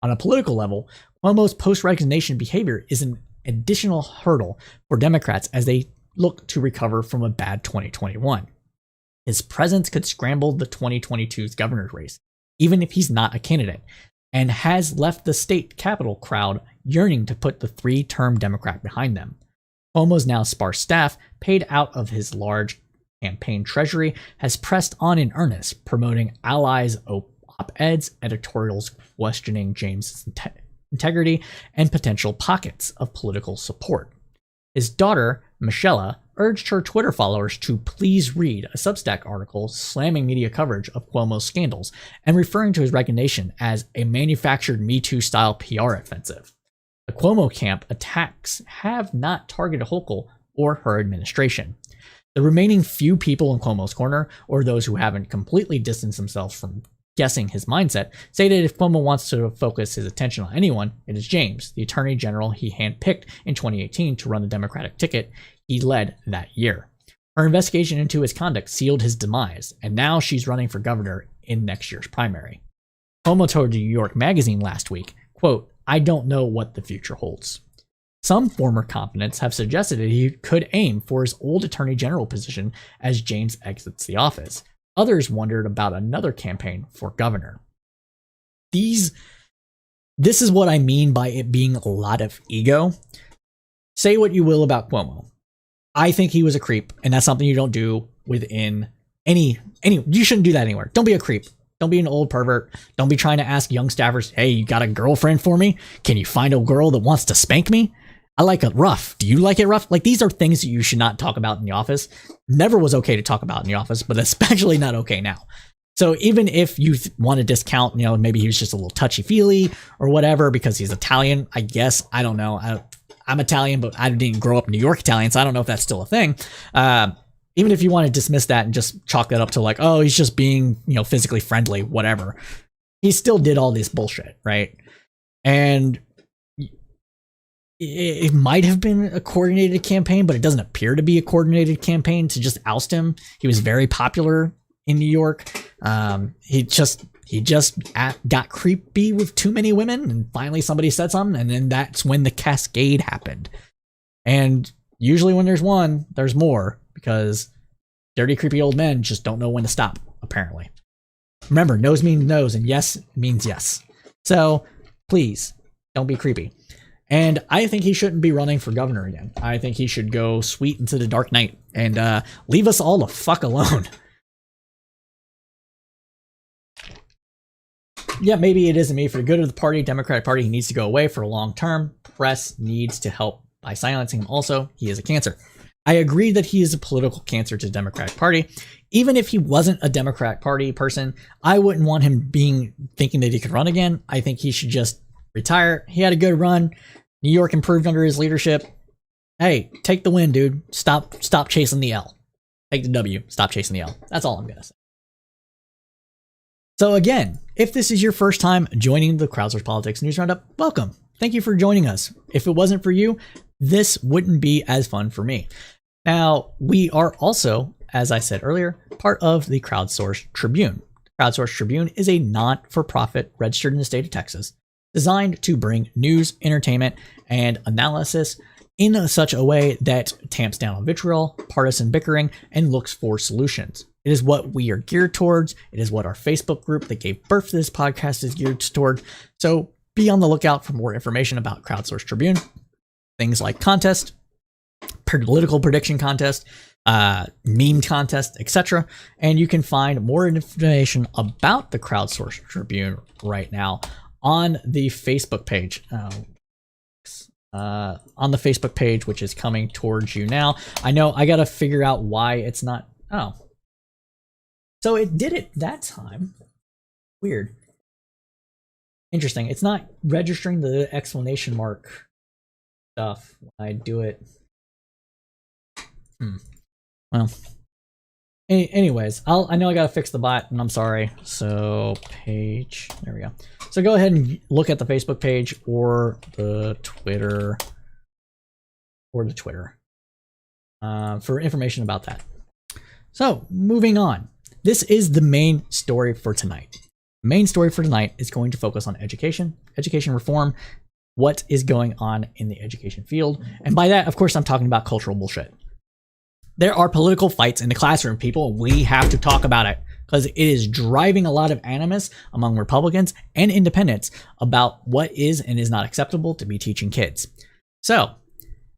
On a political level, Cuomo's post-resignation behavior is an additional hurdle for Democrats as they look to recover from a bad 2021. His presence could scramble the 2022's governor's race, even if he's not a candidate, and has left the state capitol crowd yearning to put the 3-term Democrat behind them. Cuomo's now sparse staff, paid out of his large campaign treasury, has pressed on in earnest, promoting allies' op-eds, editorials questioning James' integrity, and potential pockets of political support. His daughter, Michelle, urged her Twitter followers to please read a Substack article slamming media coverage of Cuomo's scandals and referring to his resignation as a manufactured Me Too-style PR offensive. The Cuomo camp attacks have not targeted Hochul or her administration. The remaining few people in Cuomo's corner, or those who haven't completely distanced themselves from guessing his mindset, say that if Cuomo wants to focus his attention on anyone, it is James, the attorney general he handpicked in 2018 to run the Democratic ticket he led that year. Her investigation into his conduct sealed his demise, and now she's running for governor in next year's primary. Cuomo told New York Magazine last week, quote, "I don't know what the future holds." Some former confidants have suggested that he could aim for his old attorney general position as James exits the office. Others wondered about another campaign for governor. This is what I mean by it being a lot of ego. Say what you will about Cuomo. I think he was a creep, and that's something you don't do within any you shouldn't do that anywhere. Don't be a creep. Don't be an old pervert. Don't be trying to ask young staffers, "Hey, you got a girlfriend for me? Can you find a girl that wants to spank me? I like it rough. Do you like it rough?" Like, these are things that you should not talk about in the office. Never was okay to talk about in the office, but especially not okay now. So even if you want to discount, maybe he was just a little touchy-feely or whatever because he's Italian, I guess. I don't know. I'm Italian, but I didn't grow up New York Italian, so I don't know if that's still a thing. Even if you want to dismiss that and just chalk that up to like, oh, he's just being, physically friendly, whatever. He still did all this bullshit, right? And it might have been a coordinated campaign, but it doesn't appear to be a coordinated campaign to just oust him. He was very popular in New York. He just got creepy with too many women, and finally somebody said something, and then that's when the cascade happened. And usually when there's one, there's more, because dirty, creepy old men just don't know when to stop, apparently. Remember, no's means no's and yes means yes. So please don't be creepy. And I think he shouldn't be running for governor again. I think he should go sweet into the dark night and leave us all the fuck alone. Yeah, maybe it isn't me. For the good of the party, Democratic Party, he needs to go away for a long term. Press needs to help by silencing him. Also, he is a cancer. I agree that he is a political cancer to the Democratic Party. Even if he wasn't a Democratic Party person, I wouldn't want him thinking that he could run again. I think he should just retire. He had a good run. New York improved under his leadership. Hey, take the win, dude. Stop chasing the L. Take the W. Stop chasing the L. That's all I'm going to say. So again, if this is your first time joining the Crowdsourced Politics News Roundup, welcome. Thank you for joining us. If it wasn't for you, this wouldn't be as fun for me. Now, we are also, as I said earlier, part of the Crowdsourced Tribune. The Crowdsourced Tribune is a not-for-profit registered in the state of Texas, designed to bring news, entertainment, and analysis in such a way that tamps down on vitriol, partisan bickering, and looks for solutions. It is what we are geared towards. It is what our Facebook group that gave birth to this podcast is geared toward. So be on the lookout for more information about Crowdsourced Tribune. Things like contest, political prediction contest, meme contest, etc. And you can find more information about the Crowdsourced Tribune right now on the Facebook page. On the Facebook page, which is coming towards you now. I know I got to figure out why it's not. Oh. So it did it that time. Weird. Interesting. It's not registering the exclamation mark stuff when I do it. Well. Anyways, I know I gotta fix the bot, and I'm sorry. So page, there we go. So go ahead and look at the Facebook page or the Twitter, for information about that. So moving on. This is the main story for tonight. The main story for tonight is going to focus on education reform, what is going on in the education field. And by that, of course, I'm talking about cultural bullshit. There are political fights in the classroom, people. We have to talk about it because it is driving a lot of animus among Republicans and independents about what is and is not acceptable to be teaching kids. So,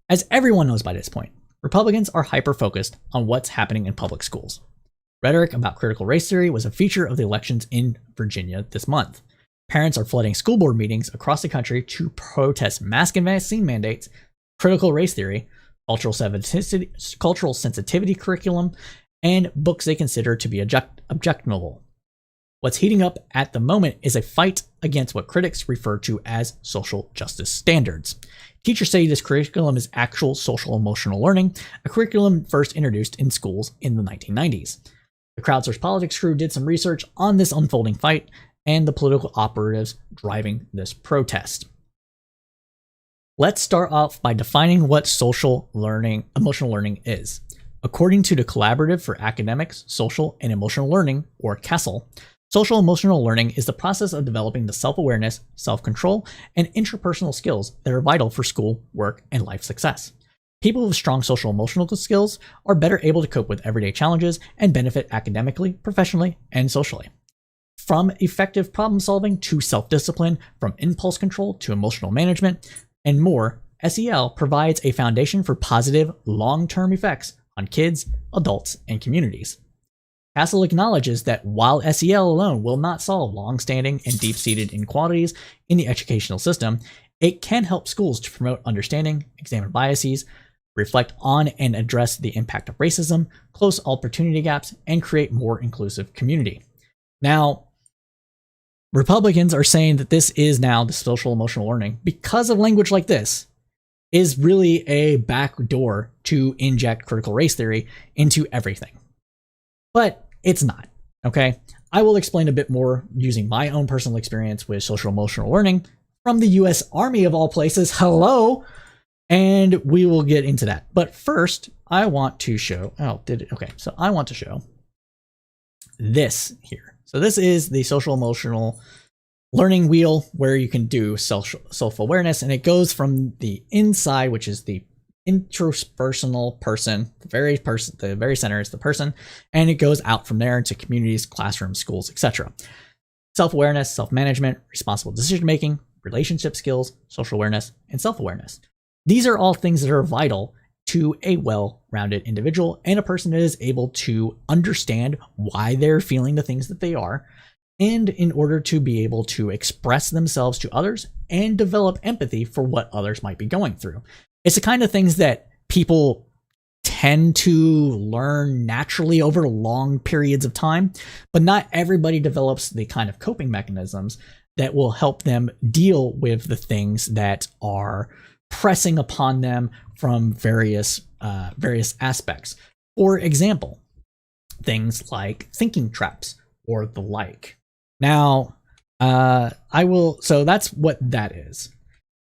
as everyone knows by this point, Republicans are hyper-focused on what's happening in public schools. Rhetoric about critical race theory was a feature of the elections in Virginia this month. Parents are flooding school board meetings across the country to protest mask and vaccine mandates, critical race theory, cultural sensitivity curriculum, and books they consider to be objectionable. What's heating up at the moment is a fight against what critics refer to as social justice standards. Teachers say this curriculum is actual social emotional learning, a curriculum first introduced in schools in the 1990s. The Crowdsourced Politics crew did some research on this unfolding fight and the political operatives driving this protest. Let's start off by defining what social learning, emotional learning is. According to the Collaborative for Academics, Social and Emotional Learning, or CASEL, social emotional learning is the process of developing the self-awareness, self-control, and interpersonal skills that are vital for school, work, and life success. People with strong social emotional skills are better able to cope with everyday challenges and benefit academically, professionally, and socially. From effective problem solving to self-discipline, from impulse control to emotional management, and more, SEL provides a foundation for positive, long-term effects on kids, adults, and communities. CASEL acknowledges that while SEL alone will not solve long-standing and deep-seated inequalities in the educational system, it can help schools to promote understanding, examine biases, reflect on and address the impact of racism, close opportunity gaps, and create more inclusive community. Now, Republicans are saying that this is now the social emotional learning because of language like this is really a backdoor to inject critical race theory into everything. But it's not, okay? I will explain a bit more using my own personal experience with social emotional learning from the US Army of all places. Hello! And we will get into that. But first, I want to show, so I want to show this here. So this is the social emotional learning wheel where you can do self-awareness, and it goes from the inside, which is the interpersonal person. The very center is the person, and it goes out from there into communities, classrooms, schools, etc. Self-awareness, self-management, responsible decision-making, relationship skills, social awareness, and self-awareness. These are all things that are vital to a well-rounded individual and a person that is able to understand why they're feeling the things that they are, and in order to be able to express themselves to others and develop empathy for what others might be going through. It's the kind of things that people tend to learn naturally over long periods of time, but not everybody develops the kind of coping mechanisms that will help them deal with the things that are pressing upon them from various aspects. For example, things like thinking traps or the like. Now, so that's what that is.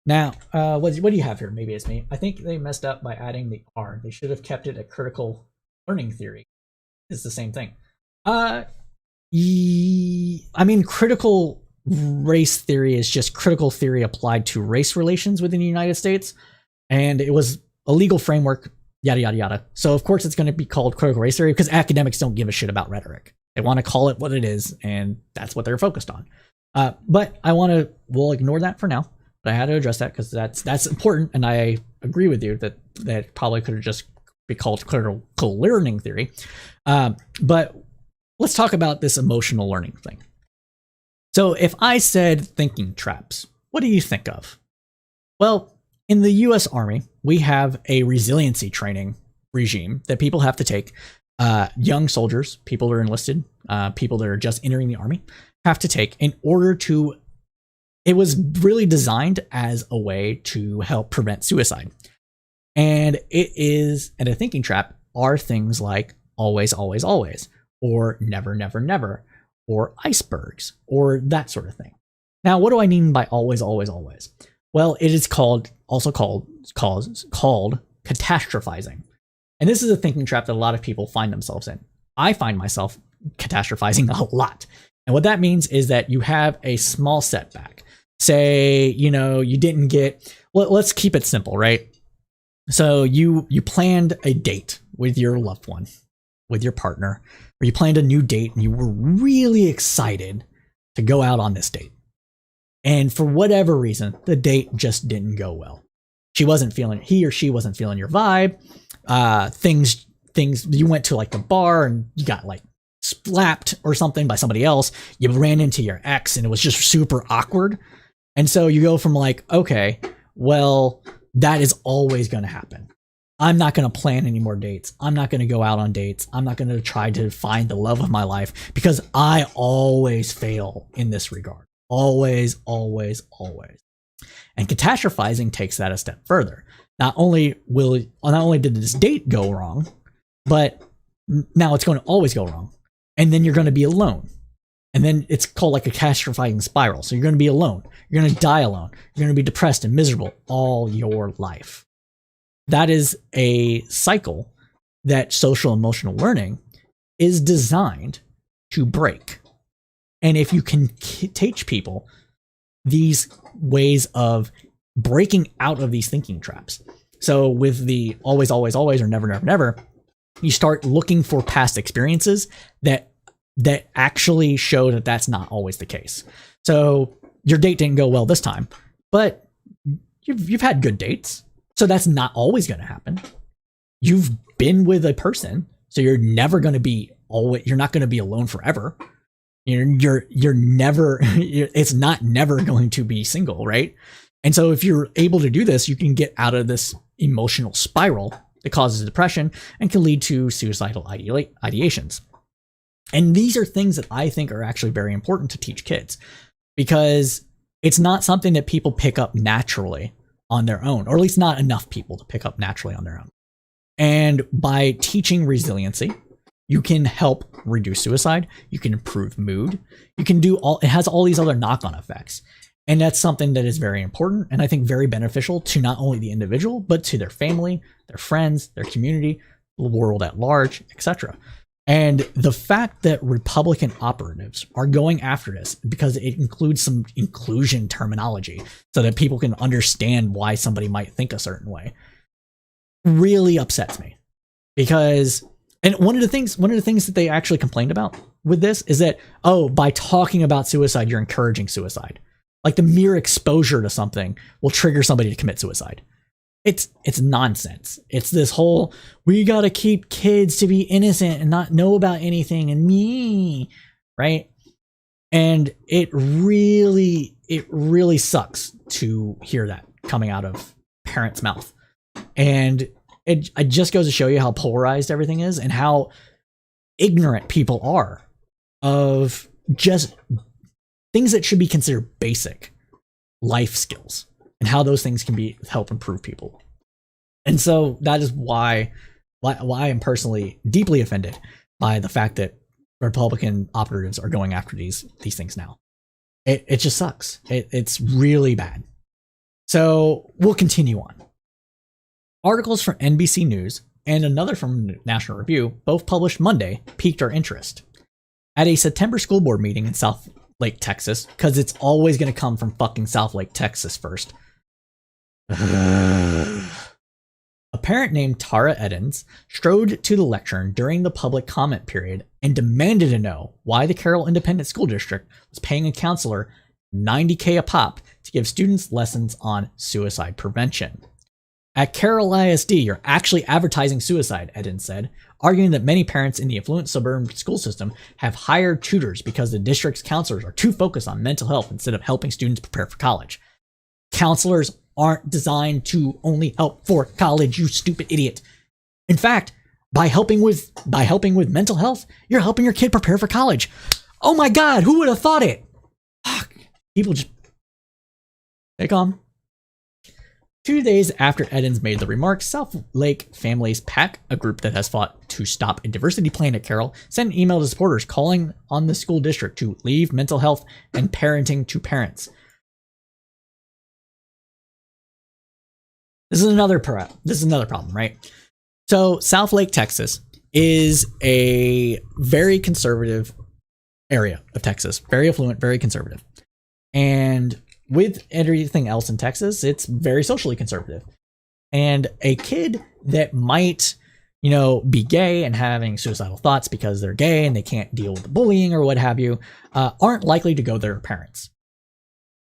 Now, what do you have here? Maybe it's me. I think they messed up by adding the R. They should have kept it a critical learning theory. It's the same thing. I mean, critical race theory is just critical theory applied to race relations within the United States. And it was a legal framework, yada, yada, yada. So, of course, it's going to be called critical race theory because academics don't give a shit about rhetoric. They want to call it what it is, and that's what they're focused on. But we'll ignore that for now. But I had to address that because that's important, and I agree with you that probably could have just be called critical learning theory. But let's talk about this emotional learning thing. So if I said thinking traps, what do you think of? Well, in the U.S. Army, we have a resiliency training regime that people have to take. Young soldiers, people that are enlisted, people that are just entering the Army, have to take in order to. It was really designed as a way to help prevent suicide. And a thinking trap are things like always, always, always, or never, never, never, or icebergs, or that sort of thing. Now, what do I mean by always, always, always? Well, it is also called catastrophizing. And this is a thinking trap that a lot of people find themselves in. I find myself catastrophizing a lot. And what that means is that you have a small setback. Say, you didn't get, well, let's keep it simple, right? So you planned a date with your loved one, with your partner, or you planned a new date and you were really excited to go out on this date. And for whatever reason, the date just didn't go well. He or she wasn't feeling your vibe. Things, you went to like the bar and you got like slapped or something by somebody else. You ran into your ex and it was just super awkward. And so you go from like, okay, well, that is always going to happen. I'm not going to plan any more dates. I'm not going to go out on dates. I'm not going to try to find the love of my life because I always fail in this regard. Always, always, always. And catastrophizing takes that a step further. Not only did this date go wrong, but now it's going to always go wrong. And then you're going to be alone. And then it's called like a catastrophizing spiral. So you're going to be alone. You're going to die alone. You're going to be depressed and miserable all your life. That is a cycle that social emotional learning is designed to break. And if you can teach people these ways of breaking out of these thinking traps. So with the always, always, always, or never, never, never, you start looking for past experiences that actually show that that's not always the case. So your date didn't go well this time, but you've had good dates. So that's not always going to happen. You've been with a person, so you're not going to be alone forever. You're never, it's not never going to be single, right? And so if you're able to do this, you can get out of this emotional spiral that causes depression and can lead to suicidal ideations. And these are things that I think are actually very important to teach kids because it's not something that people pick up naturally on their own, or at least not enough people to pick up naturally on their own. And by teaching resiliency, you can help reduce suicide. You can improve mood. You can it has all these other knock-on effects. And that's something that is very important and I think very beneficial to not only the individual, but to their family, their friends, their community, the world at large, etc. And the fact that Republican operatives are going after this because it includes some inclusion terminology so that people can understand why somebody might think a certain way. really upsets me because, and one of the things that they actually complained about with this is that, oh, by talking about suicide, you're encouraging suicide. Like the mere exposure to something will trigger somebody to commit suicide. It's nonsense. It's this whole, we got to keep kids to be innocent and not know about anything and me, right? And it really sucks to hear that coming out of parents' mouth. And it just goes to show you how polarized everything is and how ignorant people are of just things that should be considered basic life skills and how those things can help improve people. And so that is why I'm personally deeply offended by the fact that Republican operatives are going after these things now. It just sucks. It's really bad. So we'll continue on. Articles from NBC News and another from National Review, both published Monday, piqued our interest. At a September school board meeting in South Lake, Texas, because it's always going to come from fucking South Lake, Texas first. A parent named Tara Edens strode to the lectern during the public comment period and demanded to know why the Carroll Independent School District was paying a counselor $90K a pop to give students lessons on suicide prevention. At Carroll ISD, you're actually advertising suicide, Edens said, arguing that many parents in the affluent suburban school system have hired tutors because the district's counselors are too focused on mental health instead of helping students prepare for college. Counselors aren't designed to only help for college, you stupid idiot. In fact, by helping with mental health, you're helping your kid prepare for college. Oh my God, who would have thought it? Fuck. People just take on. 2 days after Edens made the remarks, South Lake Families PAC, a group that has fought to stop a diversity plan at Carroll, sent an email to supporters calling on the school district to leave mental health and parenting to parents. This is another problem, right? So South Lake, Texas is a very conservative area of Texas, very affluent, very conservative. And with everything else in Texas, it's very socially conservative. And a kid that might, be gay and having suicidal thoughts because they're gay and they can't deal with the bullying or what have you, aren't likely to go to their parents.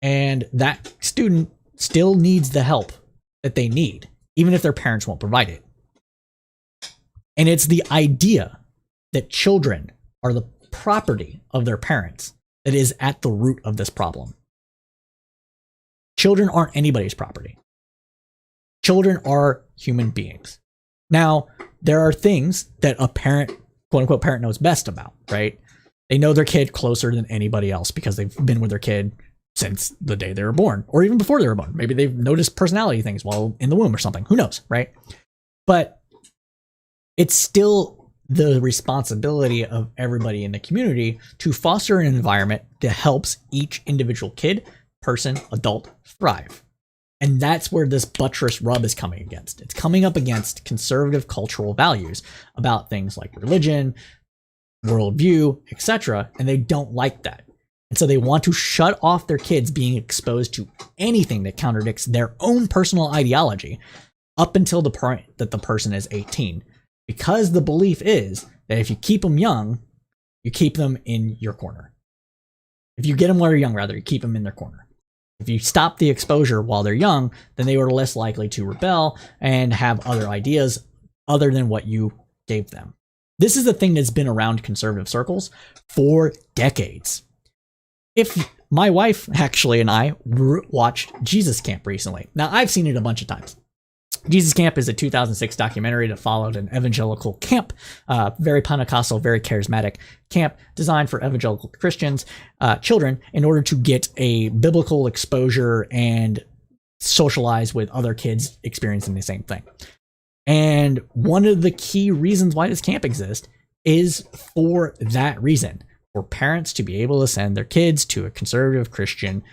And that student still needs the help that they need, even if their parents won't provide it. And it's the idea that children are the property of their parents that is at the root of this problem. Children aren't anybody's property. Children are human beings. Now, there are things that a parent, quote unquote, parent knows best about, right? They know their kid closer than anybody else because they've been with their kid since the day they were born, or even before they were born. Maybe they've noticed personality things while in the womb or something. Who knows, right? But it's still the responsibility of everybody in the community to foster an environment that helps each individual kid, person, adult thrive. And that's where this buttress rub is coming against. It's coming up against conservative cultural values about things like religion, worldview, etc. And they don't like that. And so they want to shut off their kids being exposed to anything that contradicts their own personal ideology up until the point that the person is 18. Because the belief is that if you keep them young, you keep them in your corner. If you get them while they're young, rather, you keep them in their corner. If you stop the exposure while they're young, then they are less likely to rebel and have other ideas other than what you gave them. This is the thing that's been around conservative circles for decades. If my wife actually and I watched Jesus Camp recently. Now, I've seen it a bunch of times. Jesus Camp is a 2006 documentary that followed an evangelical camp, very Pentecostal, very charismatic camp designed for evangelical Christians, children, in order to get a biblical exposure and socialize with other kids experiencing the same thing. And one of the key reasons why this camp exists is for that reason, for parents to be able to send their kids to a conservative Christian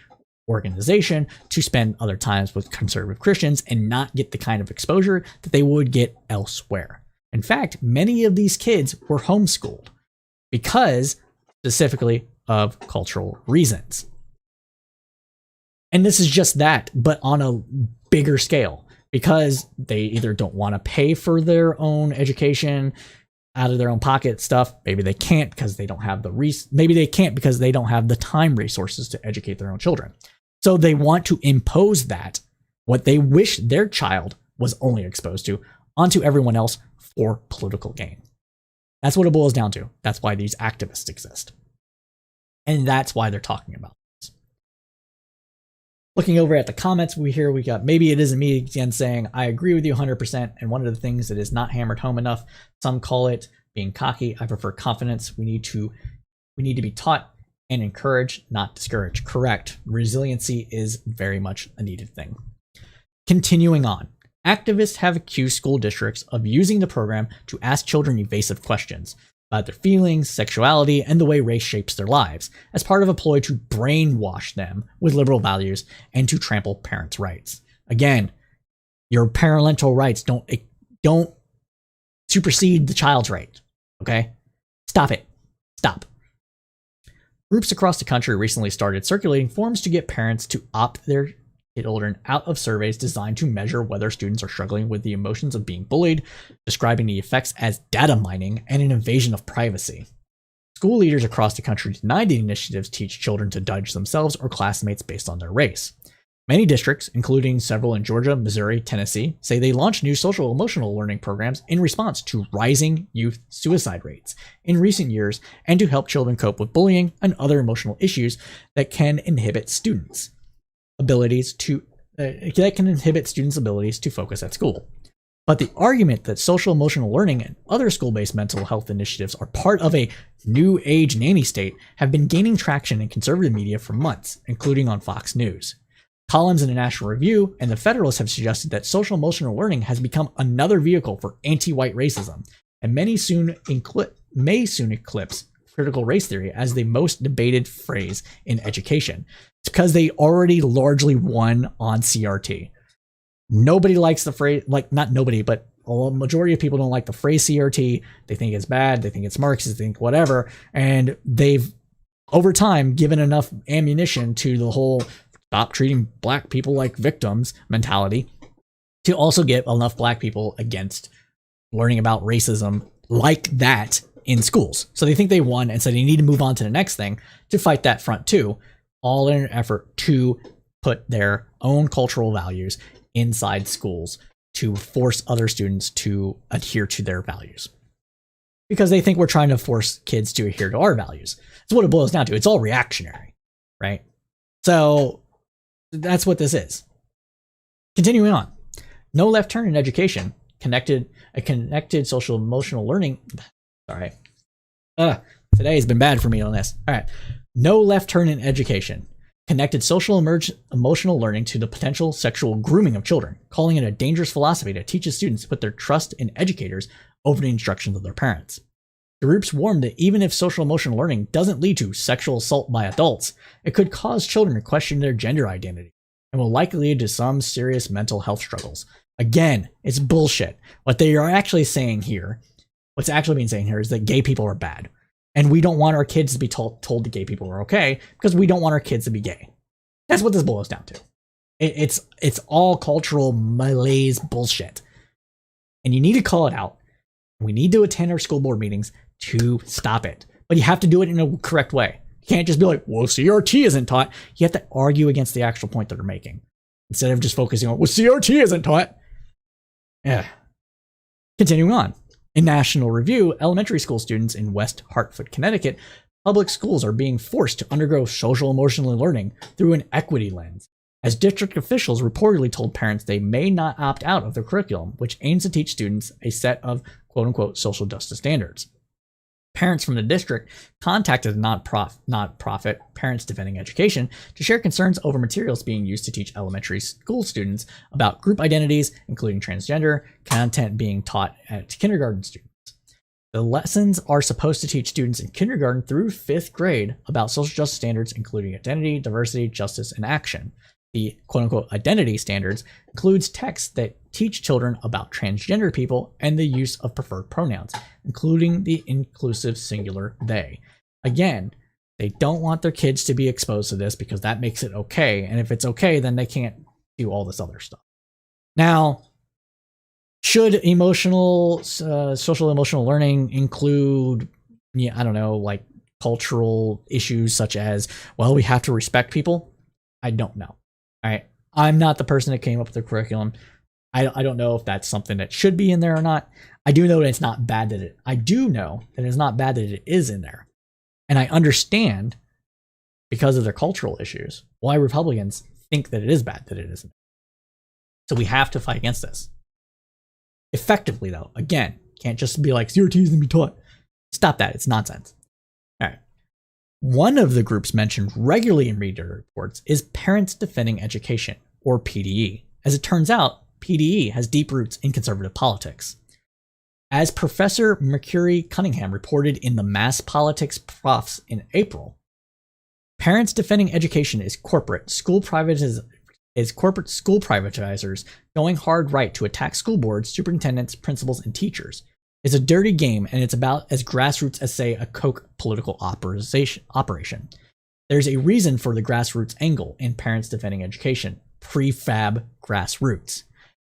organization to spend other times with conservative Christians and not get the kind of exposure that they would get elsewhere. In fact, many of these kids were homeschooled because specifically of cultural reasons. And this is just that, but on a bigger scale. because they either don't want to pay for their own education out of their own pocket stuff. Maybe they can't because they don't have maybe they can't because they don't have the time resources to educate their own children. So they want to impose that, what they wish their child was only exposed to, onto everyone else for political gain. That's what it boils down to. That's why these activists exist. And that's why they're talking about this. Looking over at the comments we got, maybe it isn't me again saying, I agree with you 100%. And one of the things that is not hammered home enough, some call it being cocky. I prefer confidence. We need to be taught and encouraged, not discouraged. Correct. Resiliency is very much a needed thing. Continuing on. Activists have accused school districts of using the program to ask children evasive questions about their feelings, sexuality, and the way race shapes their lives, as part of a ploy to brainwash them with liberal values and to trample parents' rights. Again, your parental rights don't supersede the child's right. Okay? Stop it. Stop. Groups across the country recently started circulating forms to get parents to opt their children out of surveys designed to measure whether students are struggling with the emotions of being bullied, describing the effects as data mining and an invasion of privacy. School leaders across the country denied the initiatives teach children to judge themselves or classmates based on their race. Many districts, including several in Georgia, Missouri, Tennessee, say they launched new social emotional learning programs in response to rising youth suicide rates in recent years and to help children cope with bullying and other emotional issues that can inhibit students' abilities to focus at school. But the argument that social emotional learning and other school-based mental health initiatives are part of a new age nanny state have been gaining traction in conservative media for months, including on Fox News. Columns in the National Review and the Federalist have suggested that social emotional learning has become another vehicle for anti-white racism, and may soon eclipse critical race theory as the most debated phrase in education. It's because they already largely won on CRT. Nobody likes the phrase, not nobody, but a majority of people don't like the phrase CRT. They think it's bad. They think it's Marxist. They think whatever. And they've, over time, given enough ammunition to the whole stop treating black people like victims mentality to also get enough black people against learning about racism like that in schools. So they think they won, and so they need to move on to the next thing to fight that front too, all in an effort to put their own cultural values inside schools to force other students to adhere to their values. Because they think we're trying to force kids to adhere to our values. That's what it boils down to. It's all reactionary, right? So that's what this is. Continuing on. No left turn in education. Connected social emotional learning. Sorry. Today has been bad for me on this. All right. No left turn in education. Connected social emotional learning to the potential sexual grooming of children, calling it a dangerous philosophy that teaches students to put their trust in educators over the instructions of their parents. The groups warned that even if social emotional learning doesn't lead to sexual assault by adults, it could cause children to question their gender identity and will likely lead to some serious mental health struggles. Again, it's bullshit. What they are actually saying here, what's actually being saying here is that gay people are bad. And we don't want our kids to be told that gay people are okay because we don't want our kids to be gay. That's what this boils down to. It's all cultural malaise bullshit. And you need to call it out. We need to attend our school board meetings to stop it. But you have to do it in a correct way. You can't just be like, well, CRT isn't taught. You have to argue against the actual point that they're making. Instead of just focusing on, well, CRT isn't taught. Yeah. Continuing on. In National Review, elementary school students in West Hartford, Connecticut, public schools are being forced to undergo social emotional learning through an equity lens, as district officials reportedly told parents they may not opt out of the curriculum, which aims to teach students a set of quote-unquote social justice standards. Parents from the district contacted the nonprofit Parents Defending Education to share concerns over materials being used to teach elementary school students about group identities, including transgender, content being taught at kindergarten students. The lessons are supposed to teach students in kindergarten through 5th grade about social justice standards, including identity, diversity, justice, and action. The quote-unquote identity standards includes texts that teach children about transgender people and the use of preferred pronouns, including the inclusive singular they. Again, they don't want their kids to be exposed to this because that makes it okay. And if it's okay, then they can't do all this other stuff. Now, should social emotional learning include, I don't know, like cultural issues such as, well, we have to respect people? I don't know. All right. I'm not the person that came up with the curriculum. I don't know if that's something that should be in there or not. I do know that it's not bad that I do know that it's not bad that it is in there. And I understand, because of their cultural issues, why Republicans think that it is bad that it isn't. So we have to fight against this. Effectively, though, again, can't just be like, CRT is going to be taught. Stop that. It's nonsense. All right. One of the groups mentioned regularly in media reports is Parents Defending Education, or PDE. As it turns out, PDE has deep roots in conservative politics. As Professor Mercury Cunningham reported in the Mass Politics Profs in April, Parents Defending Education is corporate school privatizers going hard right to attack school boards, superintendents, principals, and teachers. It's a dirty game, and it's about as grassroots as, say, a Koch political operation. There's a reason for the grassroots angle in Parents Defending Education, prefab grassroots.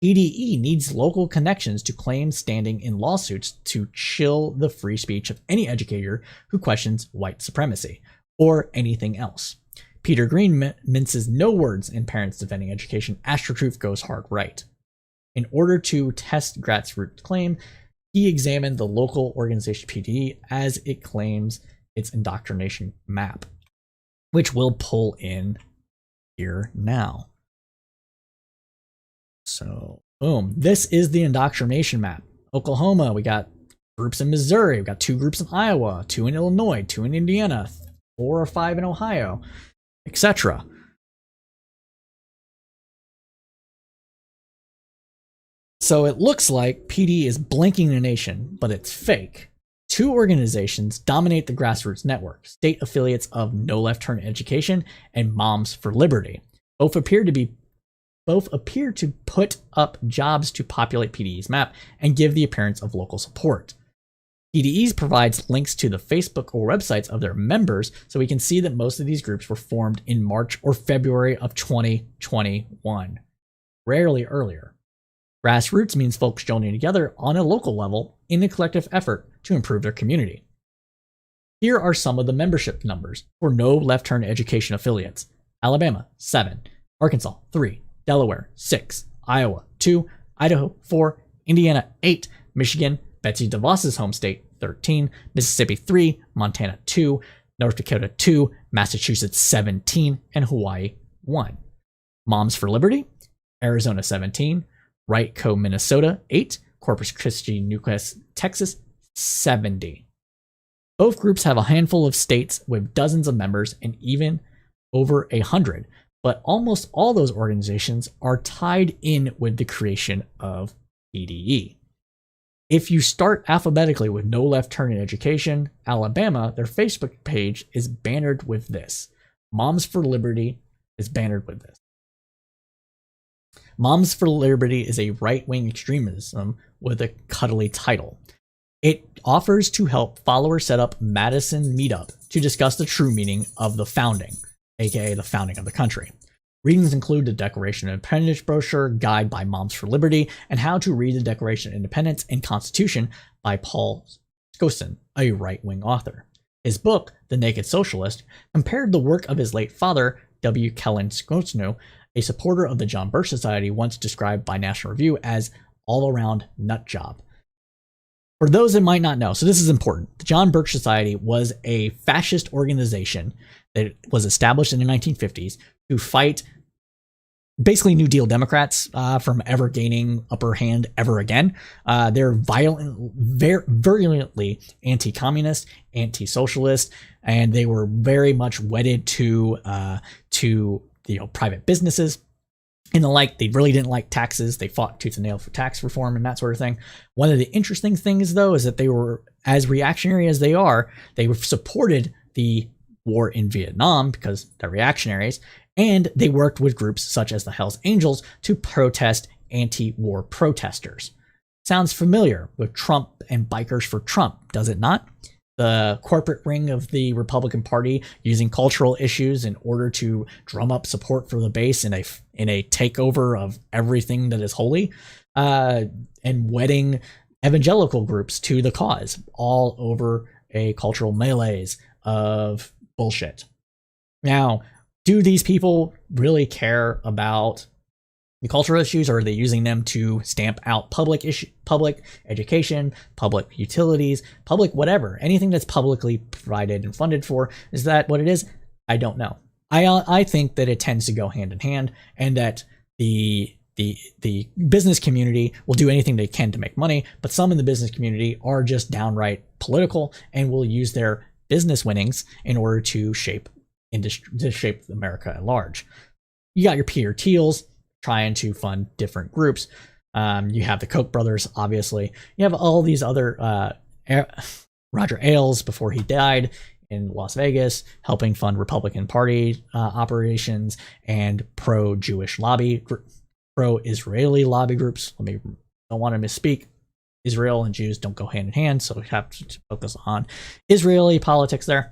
PDE needs local connections to claim standing in lawsuits to chill the free speech of any educator who questions white supremacy, or anything else. Peter Green minces no words in Parents Defending Education. AstroTruth goes hard right. In order to test grassroots claim, he examined the local organization PDE as it claims its indoctrination map, which we'll pull in here now. So, boom. This is the indoctrination map. Oklahoma, we got groups in Missouri, we got 2 groups in Iowa, 2 in Illinois, 2 in Indiana, 4 or 5 in Ohio, etc. So it looks like PD is blinking the nation, but it's fake. 2 organizations dominate the grassroots network, state affiliates of No Left Turn Education and Moms for Liberty. Both appear to put up jobs to populate PDE's map and give the appearance of local support. PDE's provides links to the Facebook or websites of their members, so we can see that most of these groups were formed in March or February of 2021, rarely earlier. Grassroots means folks joining together on a local level in a collective effort to improve their community. Here are some of the membership numbers for No Left Turn Education affiliates. Alabama, 7. Arkansas, 3. Delaware, 6. Iowa, 2. Idaho, 4. Indiana, 8. Michigan, Betsy DeVos's home state, 13. Mississippi, 3. Montana, 2. North Dakota, 2. Massachusetts, 17. And Hawaii, 1. Moms for Liberty, Arizona, 17. Right Co, Minnesota, 8. Corpus Christi, Nucleus, Texas, 70. Both groups have a handful of states with dozens of members and even over 100, but almost all those organizations are tied in with the creation of PDE. If you start alphabetically with No Left Turn in Education, Alabama, their Facebook page is bannered with this. Moms for Liberty is bannered with this. Moms for Liberty is a right-wing extremism with a cuddly title. It offers to help followers set up Madison Meetup to discuss the true meaning of the founding, aka the founding of the country. Readings include the Declaration of Independence brochure, Guide by Moms for Liberty, and How to Read the Declaration of Independence and Constitution by Paul Skosin, a right-wing author. His book, The Naked Socialist, compared the work of his late father, W. Kellen Skosno, a supporter of the John Birch Society, once described by National Review as all-around nut job. For those that might not know, so this is important, the John Birch Society was a fascist organization that was established in the 1950s to fight basically New Deal Democrats from ever gaining upper hand ever again. They're virulently anti-communist, anti-socialist, and they were very much wedded to private businesses and the like. They really didn't like taxes. They fought tooth and nail for tax reform and that sort of thing. One of the interesting things, though, is that they were, as reactionary as they are, they supported the war in Vietnam because they're reactionaries, and they worked with groups such as the Hells Angels to protest anti-war protesters. Sounds familiar with Trump and Bikers for Trump, does it not? the corporate ring of the Republican Party, using cultural issues in order to drum up support for the base in a takeover of everything that is holy, and wedding evangelical groups to the cause, all over a cultural melees of bullshit. Now, do these people really care about the cultural issues, or are they using them to stamp out public education, public utilities, public whatever, anything that's publicly provided and funded for? Is that what it is? I don't know. I think that it tends to go hand in hand, and that the business community will do anything they can to make money, but some in the business community are just downright political and will use their business winnings in order to shape America at large. You got your Peter Thiels trying to fund different groups. You have the Koch brothers, obviously. You have all these other Roger Ailes, before he died, in Las Vegas, helping fund Republican Party operations and pro-Jewish lobby, pro-Israeli lobby groups. Don't want to misspeak. Israel and Jews don't go hand in hand, so we have to focus on Israeli politics there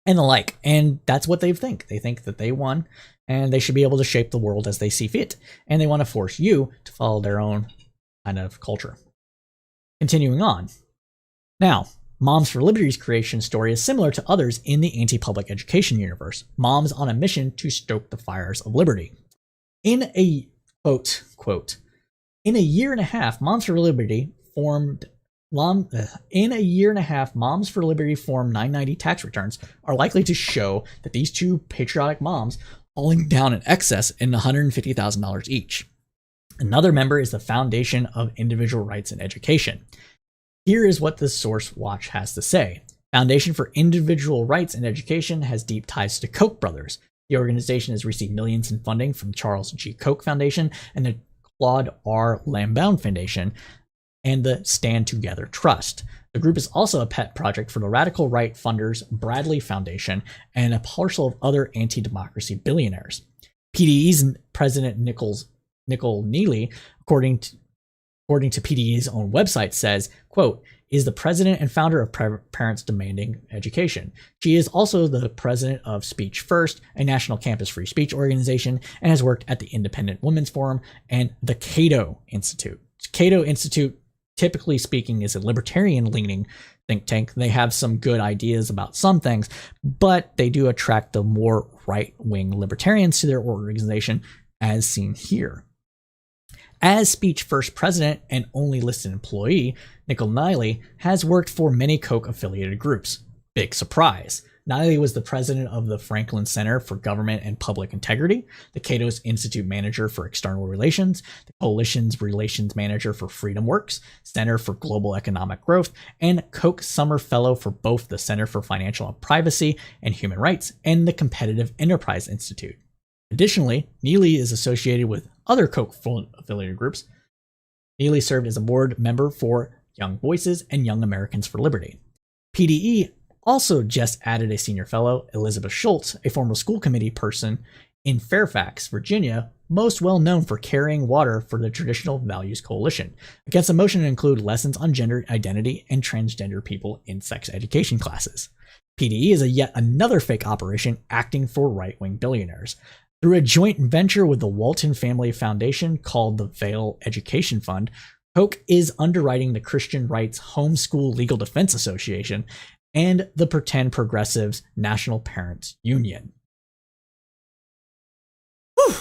and the like. And that's what they think. They think that they won and they should be able to shape the world as they see fit. And they want to force you to follow their own kind of culture. Continuing on. Now, Moms for Liberty's creation story is similar to others in the anti-public education universe. Moms on a mission to stoke the fires of liberty. In a quote, in a year and a half, Moms for Liberty formed 990 tax returns are likely to show that these two patriotic moms hauling down in excess in $150,000 each. Another member is the Foundation of Individual Rights in Education. Here is what the Source Watch has to say. Foundation for Individual Rights in Education has deep ties to Koch brothers. The organization has received millions in funding from Charles G. Koch Foundation and the Claude R. Lambaum Foundation and the Stand Together Trust. The group is also a pet project for the radical right funders Bradley Foundation and a parcel of other anti-democracy billionaires. PDE's president Nicole Neely, according to PDE's own website, says, quote, is the president and founder of Parents Demanding Education. She is also the president of Speech First, a national campus free speech organization, and has worked at the Independent Women's Forum and the Cato Institute. Cato Institute, typically speaking, is a libertarian-leaning think tank. They have some good ideas about some things, but they do attract the more right-wing libertarians to their organization, as seen here. As Speech First president and only listed employee, Nicole Neely has worked for many Koch-affiliated groups. Big surprise. Neely was the president of the Franklin Center for Government and Public Integrity, the Cato's Institute Manager for External Relations, the Coalition's Relations Manager for Freedom Works, Center for Global Economic Growth, and Koch Summer Fellow for both the Center for Financial Privacy and Human Rights and the Competitive Enterprise Institute. Additionally, Neely is associated with other Koch-affiliated groups. Neely served as a board member for Young Voices and Young Americans for Liberty. PDE also just added a senior fellow, Elizabeth Schultz, a former school committee person in Fairfax, Virginia, most well known for carrying water for the Traditional Values Coalition, against a motion to include lessons on gender identity and transgender people in sex education classes. PDE is yet another fake operation acting for right-wing billionaires. Through a joint venture with the Walton Family Foundation called the Vail Education Fund, Koch is underwriting the Christian Rights Homeschool Legal Defense Association and the Pretend Progressives National Parents Union. Whew.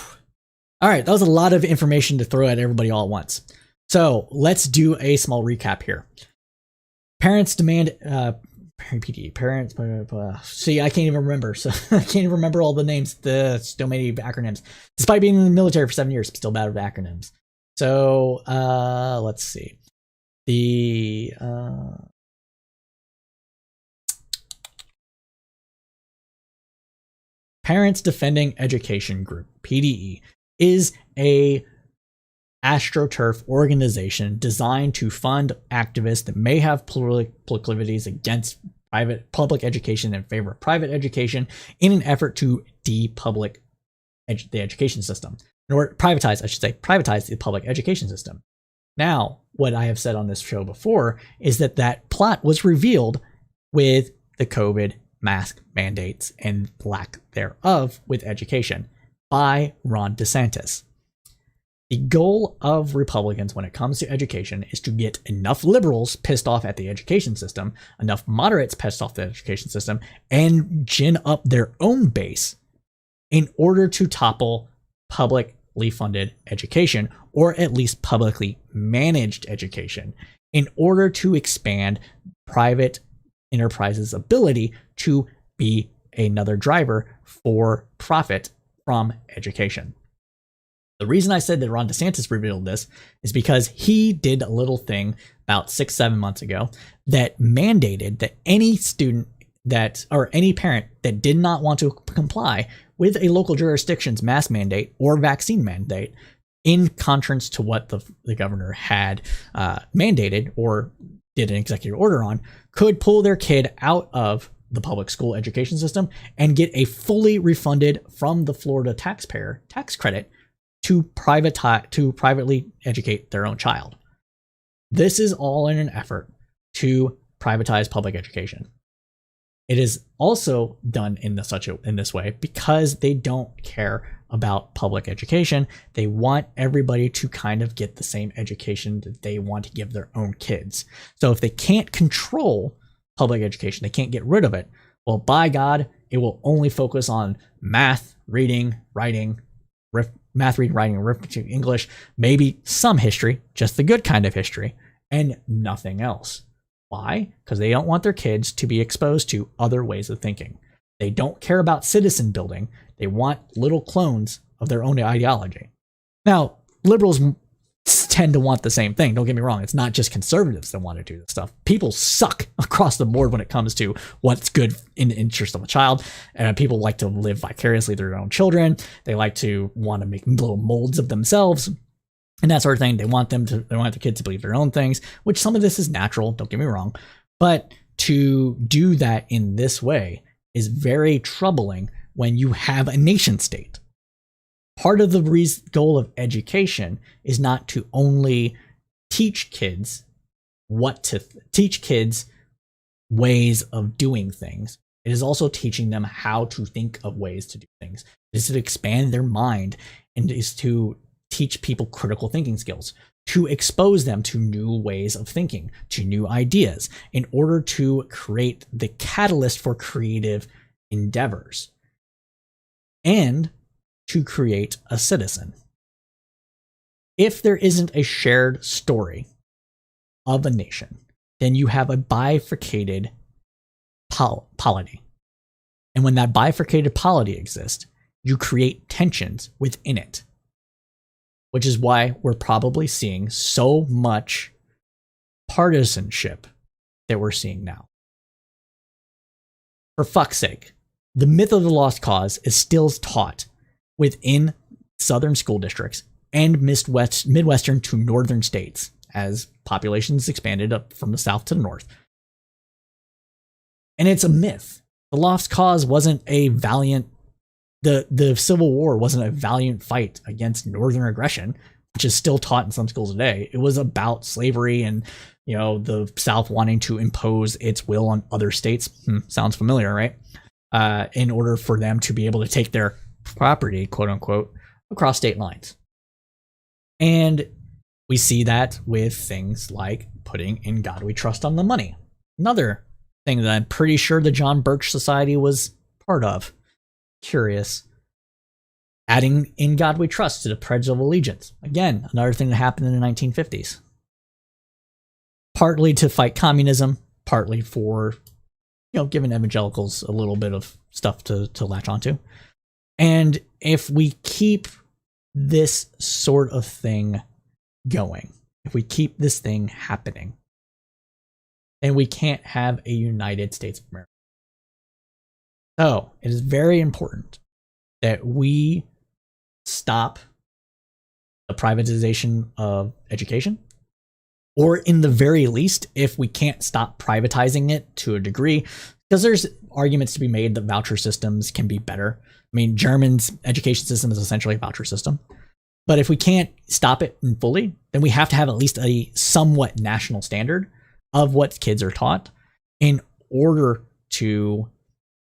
All right, that was a lot of information to throw at everybody all at once. So let's do a small recap here. Parents demand... PDE, parents, see, I can't even remember. So I can't even remember all the names. So many acronyms. Despite being in the military for 7 years, I'm still bad with acronyms. So let's see. The Parents Defending Education Group, PDE, is a AstroTurf organization designed to fund activists that may have proclivities against public education in favor of private education in an effort to the education system, or privatize the public education system. Now, what I have said on this show before is that plot was revealed with the COVID mask mandates and lack thereof with education by Ron DeSantis. The goal of Republicans when it comes to education is to get enough liberals pissed off at the education system, enough moderates pissed off the education system, and gin up their own base in order to topple publicly funded education, or at least publicly managed education, in order to expand private enterprises' ability to be another driver for profit from education. The reason I said that Ron DeSantis revealed this is because he did a little thing about 6-7 months ago that mandated that any student that, or any parent that did not want to comply with a local jurisdiction's mask mandate or vaccine mandate, in contrast to what the governor had mandated or did an executive order on, could pull their kid out of the public school education system and get a fully refunded from the Florida taxpayer tax credit to privately educate their own child. This is all in an effort to privatize public education. It is also done in this way because they don't care about public education. They want everybody to kind of get the same education that they want to give their own kids. So if they can't control public education, they can't get rid of it, well, by God, it will only focus on math, reading, writing, arithmetic, English, maybe some history, just the good kind of history, and nothing else. Why? Because they don't want their kids to be exposed to other ways of thinking. They don't care about citizen building. They want little clones of their own ideology. Now, liberals tend to want the same thing. Don't get me wrong. It's not just conservatives that want to do this stuff. People suck across the board when it comes to what's good in the interest of a child. And people like to live vicariously through their own children. They like to want to make little molds of themselves and that sort of thing. They want their kids to believe their own things, which some of this is natural. Don't get me wrong. But to do that in this way is very troubling when you have a nation state. Part of the goal of education is not to only teach kids teach kids ways of doing things. It is also teaching them how to think of ways to do things. It is to expand their mind and is to teach people critical thinking skills, to expose them to new ways of thinking, to new ideas, in order to create the catalyst for creative endeavors, and to create a citizen. If there isn't a shared story of a nation, then you have a bifurcated polity. And when that bifurcated polity exists, you create tensions within it, which is why we're probably seeing so much partisanship that we're seeing now. For fuck's sake, the myth of the lost cause is still taught within southern school districts and Midwestern to northern states as populations expanded up from the south to the north. And it's a myth. The lost cause wasn't a valiant, the Civil War wasn't a valiant fight against northern aggression, which is still taught in some schools today. It was about slavery and, the South wanting to impose its will on other states. Sounds familiar, right? In order for them to be able to take their property, quote unquote, across state lines. And we see that with things like putting In God We Trust on the money. Another thing that I'm pretty sure the John Birch Society was part of. Curious. Adding In God We Trust to the Pledge of Allegiance. Again, another thing that happened in the 1950s. Partly to fight communism, partly for, giving evangelicals a little bit of stuff to latch onto. And if we keep this sort of thing going, if we keep this thing happening, then we can't have a United States of America. So it is very important that we stop the privatization of education, or in the very least, if we can't stop privatizing it to a degree, because there's arguments to be made that voucher systems can be better. I mean, German's education system is essentially a voucher system. But if we can't stop it fully, then we have to have at least a somewhat national standard of what kids are taught in order to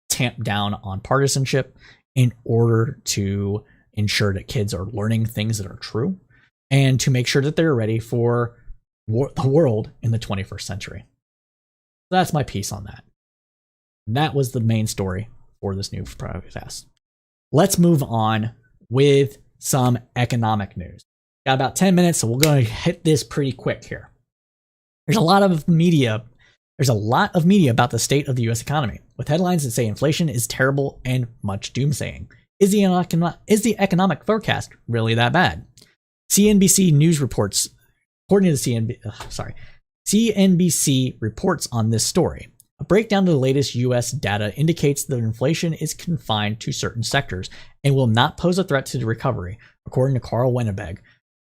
tamp down on partisanship, in order to ensure that kids are learning things that are true, and to make sure that they're ready for the world in the 21st century. That's my piece on that. And that was the main story for this new podcast. Let's move on with some economic news. Got about 10 minutes, so we're going to hit this pretty quick here. There's a lot of media about the state of the U.S. economy, with headlines that say inflation is terrible and much doomsaying. Is the economic forecast really that bad? CNBC News reports, according to CNBC reports on this story. A breakdown of the latest U.S. data indicates that inflation is confined to certain sectors and will not pose a threat to the recovery, according to Carl Wennerberg,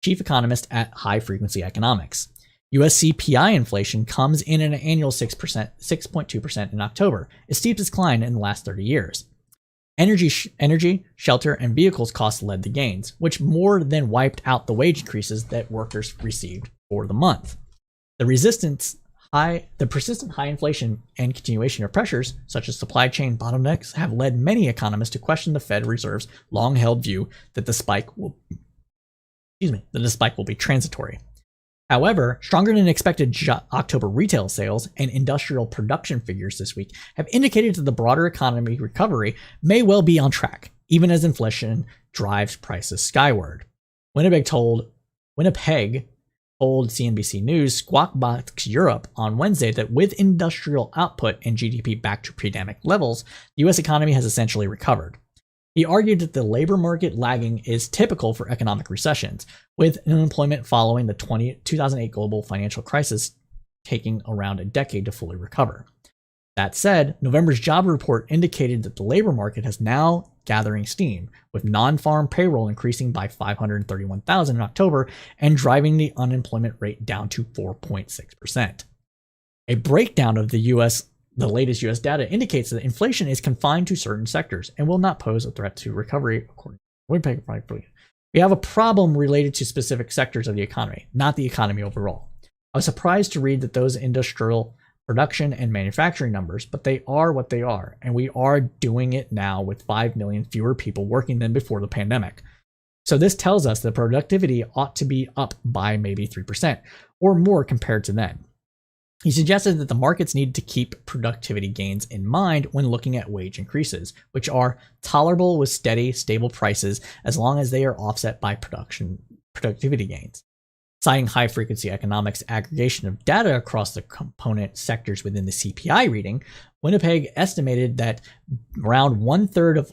chief economist at High Frequency Economics. U.S. CPI inflation comes in at an annual 6.2% in October, its steepest decline in the last 30 years. Energy, shelter, and vehicles costs led the gains, which more than wiped out the wage increases that workers received for the month. The persistent high inflation and continuation of pressures, such as supply chain bottlenecks, have led many economists to question the Fed Reserve's long-held view that the spike will be transitory. However, stronger than expected October retail sales and industrial production figures this week have indicated that the broader economy recovery may well be on track, even as inflation drives prices skyward. Winnipeg told CNBC News Squawk Box Europe on Wednesday that with industrial output and GDP back to pre-pandemic levels, the U.S. economy has essentially recovered. He argued that the labor market lagging is typical for economic recessions, with unemployment following the 2008 global financial crisis taking around a decade to fully recover. That said, November's job report indicated that the labor market has now gathering steam, with non-farm payroll increasing by 531,000 in October and driving the unemployment rate down to 4.6%. A breakdown of the latest U.S. data indicates that inflation is confined to certain sectors and will not pose a threat to recovery, according to Winnipeg. We have a problem related to specific sectors of the economy, not the economy overall. I was surprised to read that those industrial production and manufacturing numbers, but they are what they are, and we are doing it now with 5 million fewer people working than before the pandemic. So this tells us that productivity ought to be up by maybe 3% or more compared to then. He suggested that the markets need to keep productivity gains in mind when looking at wage increases, which are tolerable with steady, stable prices as long as they are offset by productivity gains. Citing high-frequency economics aggregation of data across the component sectors within the CPI reading, Winnipeg estimated that around one-third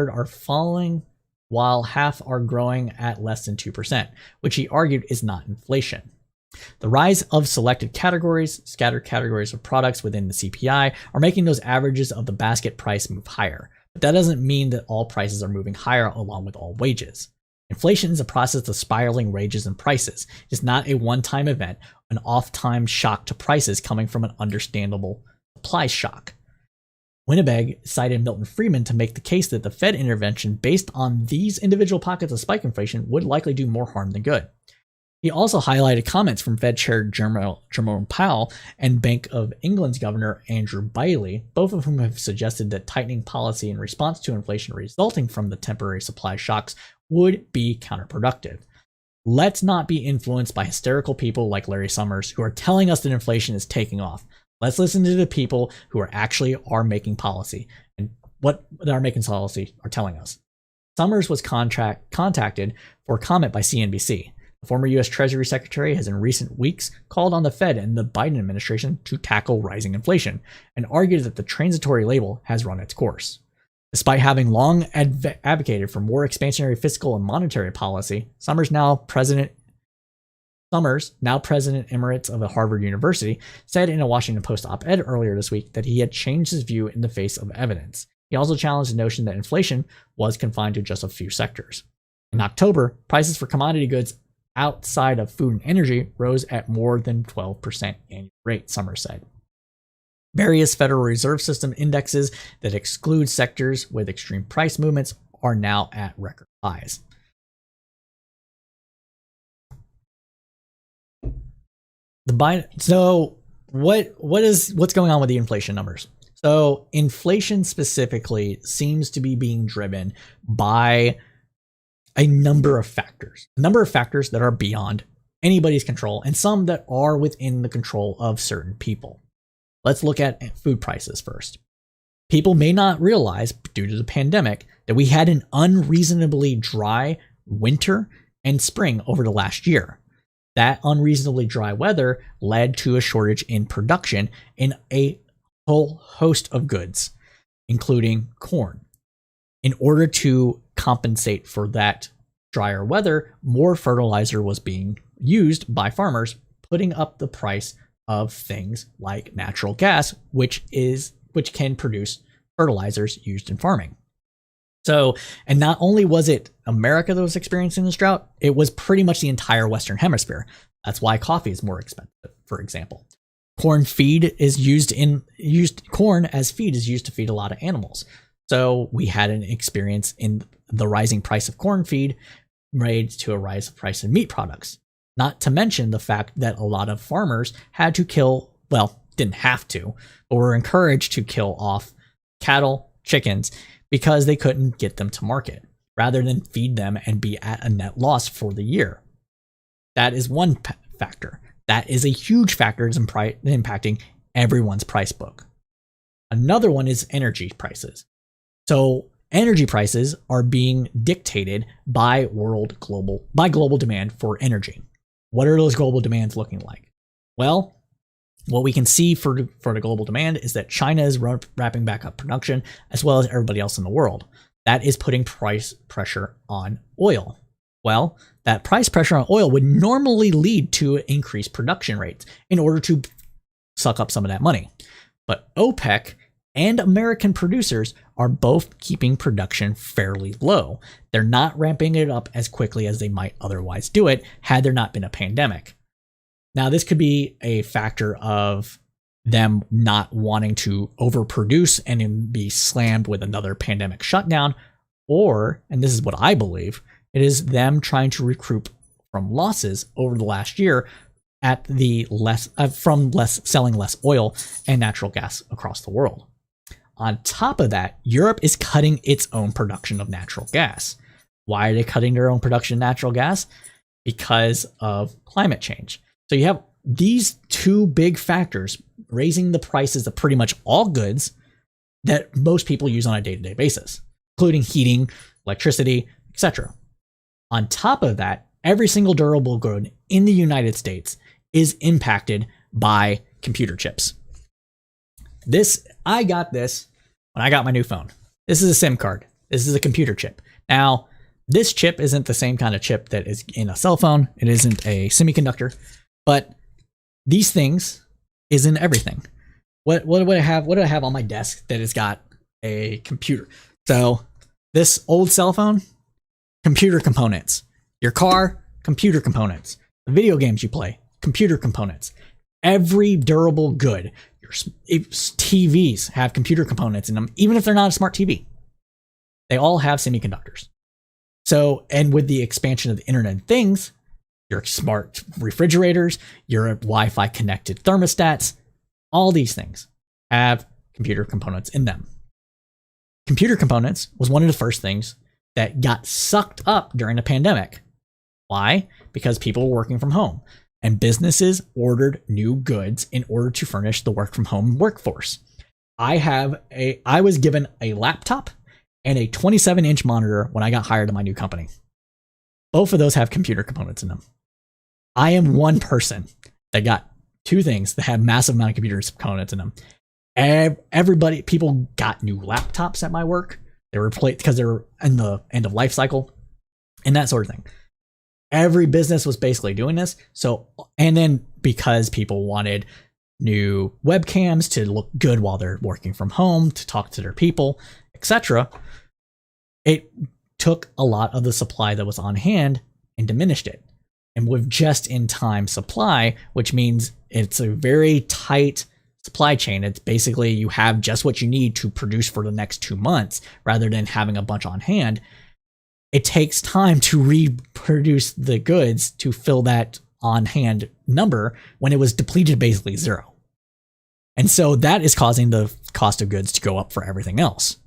are falling while half are growing at less than 2%, which he argued is not inflation. The rise of selected categories, scattered categories of products within the CPI, are making those averages of the basket price move higher. But that doesn't mean that all prices are moving higher along with all wages. Inflation is a process of spiraling wages and prices. It is not a one-time event, an off-time shock to prices coming from an understandable supply shock. Winnipeg cited Milton Friedman to make the case that the Fed intervention based on these individual pockets of spike inflation would likely do more harm than good. He also highlighted comments from Fed Chair Jerome Powell and Bank of England's Governor Andrew Bailey, both of whom have suggested that tightening policy in response to inflation resulting from the temporary supply shocks would be counterproductive. Let's not be influenced by hysterical people like Larry Summers who are telling us that inflation is taking off. Let's listen to the people who are making policy and what our making policy are telling us. Summers was contacted for comment by CNBC. The former U.S. Treasury Secretary has in recent weeks called on the Fed and the Biden administration to tackle rising inflation and argued that the transitory label has run its course. Despite having long advocated for more expansionary fiscal and monetary policy, Summers, now president emeritus of Harvard University, said in a Washington Post op-ed earlier this week that he had changed his view in the face of evidence. He also challenged the notion that inflation was confined to just a few sectors. In October, prices for commodity goods outside of food and energy rose at more than 12% annual rate, Summers said. Various Federal Reserve System indexes that exclude sectors with extreme price movements are now at record highs. So what's going on with the inflation numbers? So inflation specifically seems to be being driven by a number of factors that are beyond anybody's control and some that are within the control of certain people. Let's look at food prices first. People may not realize, due to the pandemic, that we had an unreasonably dry winter and spring over the last year. That unreasonably dry weather led to a shortage in production in a whole host of goods, including corn. In order to compensate for that drier weather, more fertilizer was being used by farmers, putting up the price of things like natural gas, which can produce fertilizers used in farming. So, and not only was it America that was experiencing this drought, it was pretty much the entire Western Hemisphere. That's why coffee is more expensive, for example. Corn as feed is used to feed a lot of animals. So we had an experience in the rising price of corn feed made to a rise of price of meat products. Not to mention the fact that a lot of farmers had to didn't have to, but were encouraged to kill off cattle, chickens, because they couldn't get them to market, rather than feed them and be at a net loss for the year. That is one factor. That is a huge factor in impacting everyone's price book. Another one is energy prices. So energy prices are being dictated by global demand for energy. What are those global demands looking like? Well, what we can see for the global demand is that China is wrapping back up production, as well as everybody else in the world. That is putting price pressure on oil. Well, that price pressure on oil would normally lead to increased production rates in order to suck up some of that money. But OPEC and American producers are both keeping production fairly low. They're not ramping it up as quickly as they might otherwise do it had there not been a pandemic. Now, this could be a factor of them not wanting to overproduce and then be slammed with another pandemic shutdown, or, and this is what I believe, it is them trying to recoup from losses over the last year at selling less oil and natural gas across the world. On top of that, Europe is cutting its own production of natural gas. Why are they cutting their own production of natural gas? Because of climate change. So you have these two big factors raising the prices of pretty much all goods that most people use on a day-to-day basis, including heating, electricity, etc. On top of that, every single durable good in the United States is impacted by computer chips. I got this when I got my new phone. This is a SIM card. This is a computer chip. Now, this chip isn't the same kind of chip that is in a cell phone. It isn't a semiconductor. But these things is in everything. What do I have? What do I have on my desk that has got a computer? So this old cell phone, computer components. Your car, computer components. The video games you play, computer components. Every durable good. Your TVs have computer components in them, even if they're not a smart TV. They all have semiconductors. So, and with the expansion of the Internet of Things, your smart refrigerators, your Wi-Fi connected thermostats, all these things have computer components in them. Computer components was one of the first things that got sucked up during the pandemic. Why? Because people were working from home and businesses ordered new goods in order to furnish the work from home workforce. I was given a laptop and a 27-inch monitor when I got hired in my new company. Both of those have computer components in them. I am one person that got two things that have massive amount of computer components in them. People got new laptops at my work. They were replaced because they were in the end of life cycle and that sort of thing. Every business was basically doing this. So, and then because people wanted new webcams to look good while they're working from home, to talk to their people, etc., it took a lot of the supply that was on hand and diminished it. And with just-in-time supply, which means it's a very tight supply chain. It's basically you have just what you need to produce for the next 2 months rather than having a bunch on hand. It takes time to reproduce the goods to fill that on-hand number when it was depleted basically zero. And so that is causing the cost of goods to go up for everything else.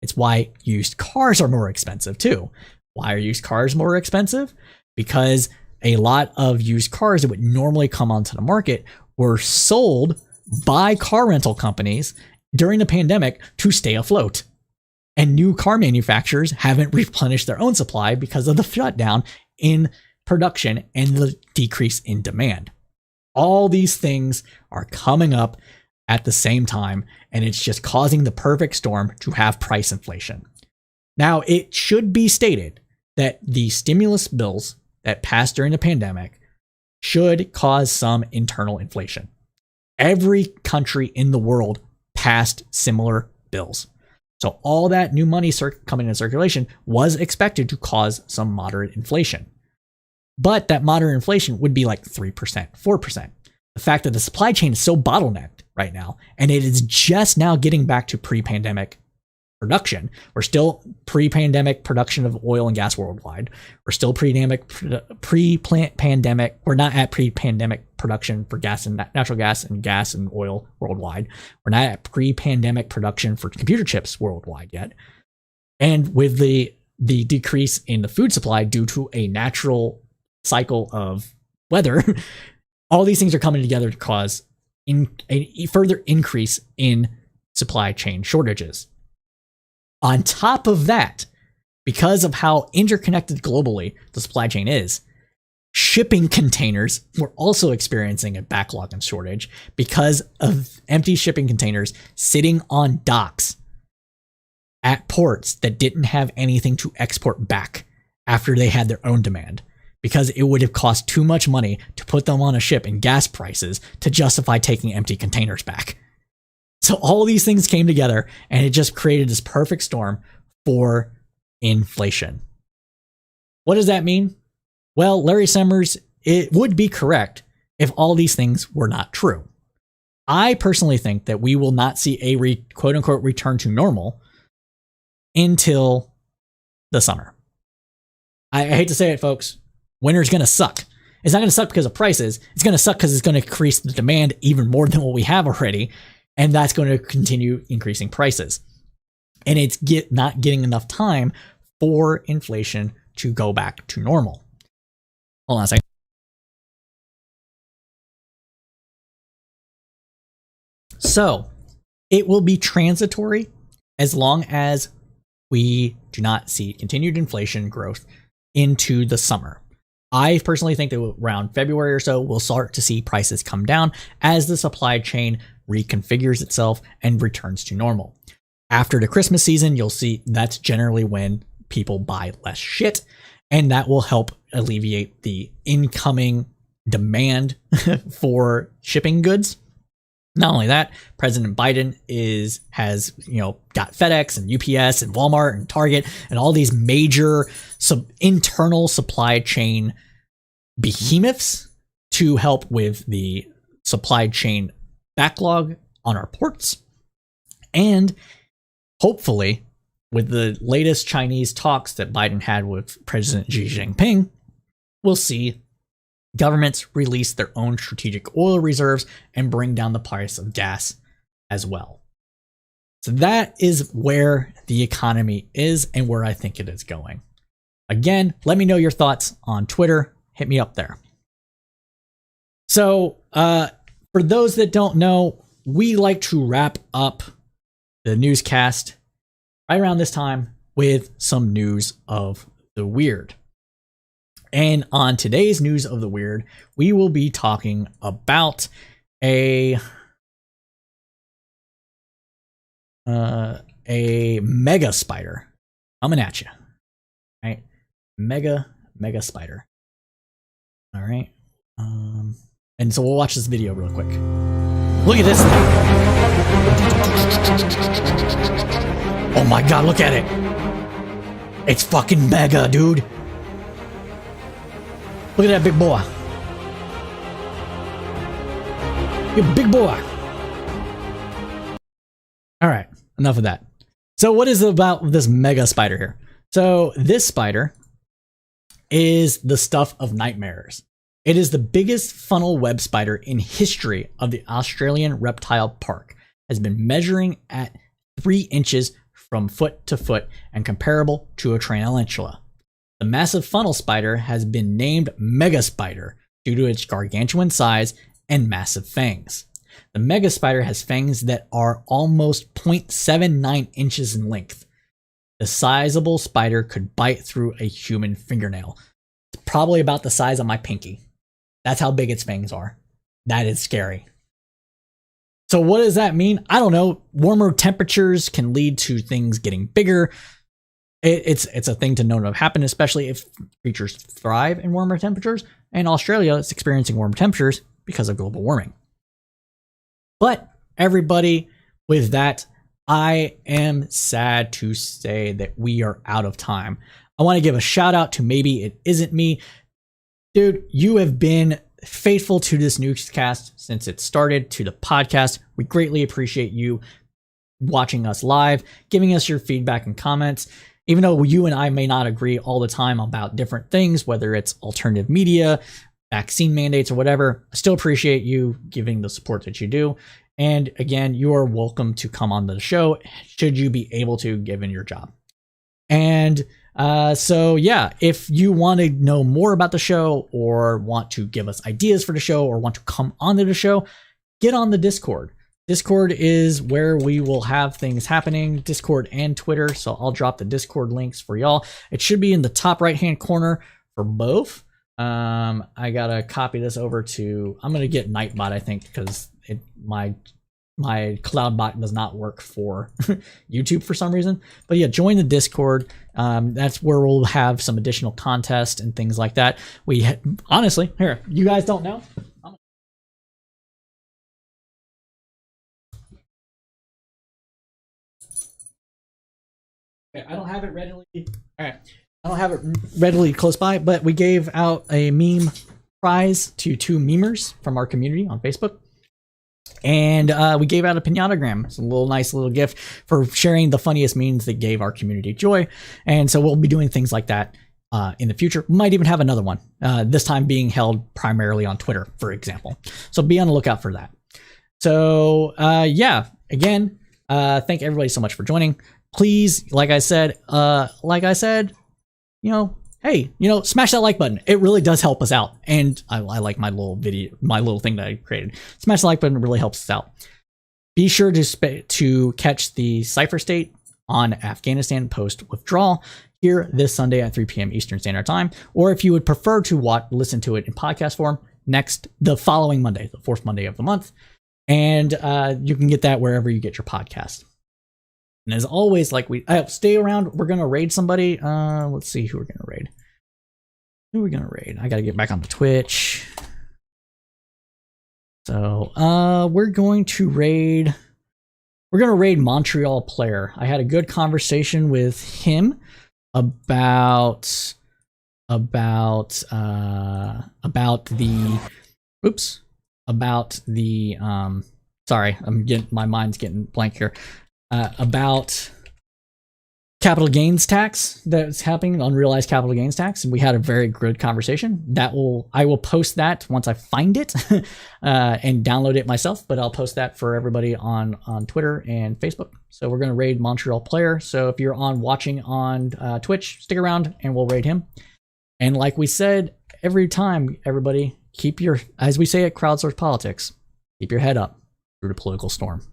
It's why used cars are more expensive too. Why are used cars more expensive? Because a lot of used cars that would normally come onto the market were sold by car rental companies during the pandemic to stay afloat. And new car manufacturers haven't replenished their own supply because of the shutdown in production and the decrease in demand. All these things are coming up at the same time, and it's just causing the perfect storm to have price inflation. Now, it should be stated that the stimulus bills that passed during the pandemic should cause some internal inflation. Every country in the world passed similar bills. So all that new money coming in circulation was expected to cause some moderate inflation. But that moderate inflation would be like 3%, 4%. The fact that the supply chain is so bottlenecked right now, and it is just now getting back to pre-pandemic production. We're still pre-pandemic production of oil and gas worldwide. We're still pre-pandemic. We're not at pre-pandemic production for gas and natural gas and oil worldwide. We're not at pre-pandemic production for computer chips worldwide yet. And with the decrease in the food supply due to a natural cycle of weather, all these things are coming together to cause a further increase in supply chain shortages. On top of that, because of how interconnected globally the supply chain is, shipping containers were also experiencing a backlog and shortage because of empty shipping containers sitting on docks at ports that didn't have anything to export back after they had their own demand, because it would have cost too much money to put them on a ship and gas prices to justify taking empty containers back. So all these things came together, and it just created this perfect storm for inflation. What does that mean? Well, Larry Summers, it would be correct if all these things were not true. I personally think that we will not see a quote unquote return to normal until the summer. I hate to say it, folks. Winter's going to suck. It's not going to suck because of prices. It's going to suck because it's going to increase the demand even more than what we have already. And that's going to continue increasing prices. And it's not getting enough time for inflation to go back to normal. Hold on a second. So it will be transitory as long as we do not see continued inflation growth into the summer. I personally think that around February or so, we'll start to see prices come down as the supply chain reconfigures itself and returns to normal. After the Christmas season, you'll see that's generally when people buy less shit, and that will help alleviate the incoming demand for shipping goods. Not only that, President Biden has got FedEx and UPS and Walmart and Target and all these major internal supply chain behemoths to help with the supply chain backlog on our ports. And hopefully, with the latest Chinese talks that Biden had with President Xi Jinping, we'll see governments release their own strategic oil reserves and bring down the price of gas as well. So that is where the economy is and where I think it is going. Again, let me know your thoughts on Twitter. Hit me up there. So for those that don't know, we like to wrap up the newscast right around this time with some news of the weird. And on today's News of the Weird, we will be talking about a mega spider coming at you. All right, mega spider. All right, and so we'll watch this video real quick. Look at this thing. Oh my god, look at it. It's fucking mega, dude. Look at that big boy. You big boy. All right, enough of that. So what is it about this mega spider here? So this spider is the stuff of nightmares. It is the biggest funnel web spider in history of the Australian reptile park, has been measuring at 3 inches from foot to foot and comparable to a tarantula. The massive funnel spider has been named mega spider due to its gargantuan size and massive fangs. The mega spider has fangs that are almost 0.79 inches in length. The sizable spider could bite through a human fingernail. It's probably about the size of my pinky. That's how big its fangs are. That is scary. So what does that mean? I don't know. Warmer temperatures can lead to things getting bigger. It's a thing to know to happen, especially if creatures thrive in warmer temperatures. And Australia is experiencing warmer temperatures because of global warming. But everybody, with that, I am sad to say that we are out of time. I want to give a shout out to Maybe It Isn't Me. Dude, you have been faithful to this newscast since it started, to the podcast. We greatly appreciate you watching us live, giving us your feedback and comments. Even though you and I may not agree all the time about different things, whether it's alternative media, vaccine mandates, or whatever, I still appreciate you giving the support that you do. And again, you are welcome to come on the show should you be able to, given your job. And so yeah, if you want to know more about the show or want to give us ideas for the show or want to come onto the show, get on the Discord. Discord is where we will have things happening, Discord and Twitter. So I'll drop the Discord links for y'all. It should be in the top right-hand corner for both. I gotta copy this over to, I'm gonna get Nightbot, I think, because my CloudBot does not work for YouTube for some reason. But yeah, join the Discord. That's where we'll have some additional contests and things like that. Honestly, here, you guys don't know. Okay, I don't have it readily. All right, I don't have it readily close by, but we gave out a meme prize to 2 memers from our community on Facebook. And we gave out a pinatagram. It's a nice little gift for sharing the funniest memes that gave our community joy. And so we'll be doing things like that in the future. We might even have another one, this time being held primarily on Twitter, for example. So be on the lookout for that. So yeah, again, thank everybody so much for joining. Please, like I said, you know, hey, smash that like button. It really does help us out. And I like my little video, my little thing that I created. Smash the like button, really helps us out. Be sure to catch the Cipher State on Afghanistan post-withdrawal here this Sunday at 3 p.m. Eastern Standard Time. Or if you would prefer to listen to it in podcast form, the following Monday, the 4th Monday of the month. And you can get that wherever you get your podcast. And as always, stay around. We're going to raid somebody. Let's see who we're going to raid. Who are we going to raid? I got to get back on the Twitch. So we're going to raid Montreal Player. I had a good conversation with him about the sorry, my mind's getting blank here. About capital gains tax that's happening, unrealized capital gains tax, and we had a very good conversation. I will post that once I find it and download it myself, but I'll post that for everybody on Twitter and Facebook. So we're going to raid Montreal Player. So if you're watching on Twitch, stick around and we'll raid him. And like we said every time, everybody, as we say at Crowdsourced Politics, keep your head up through the political storm.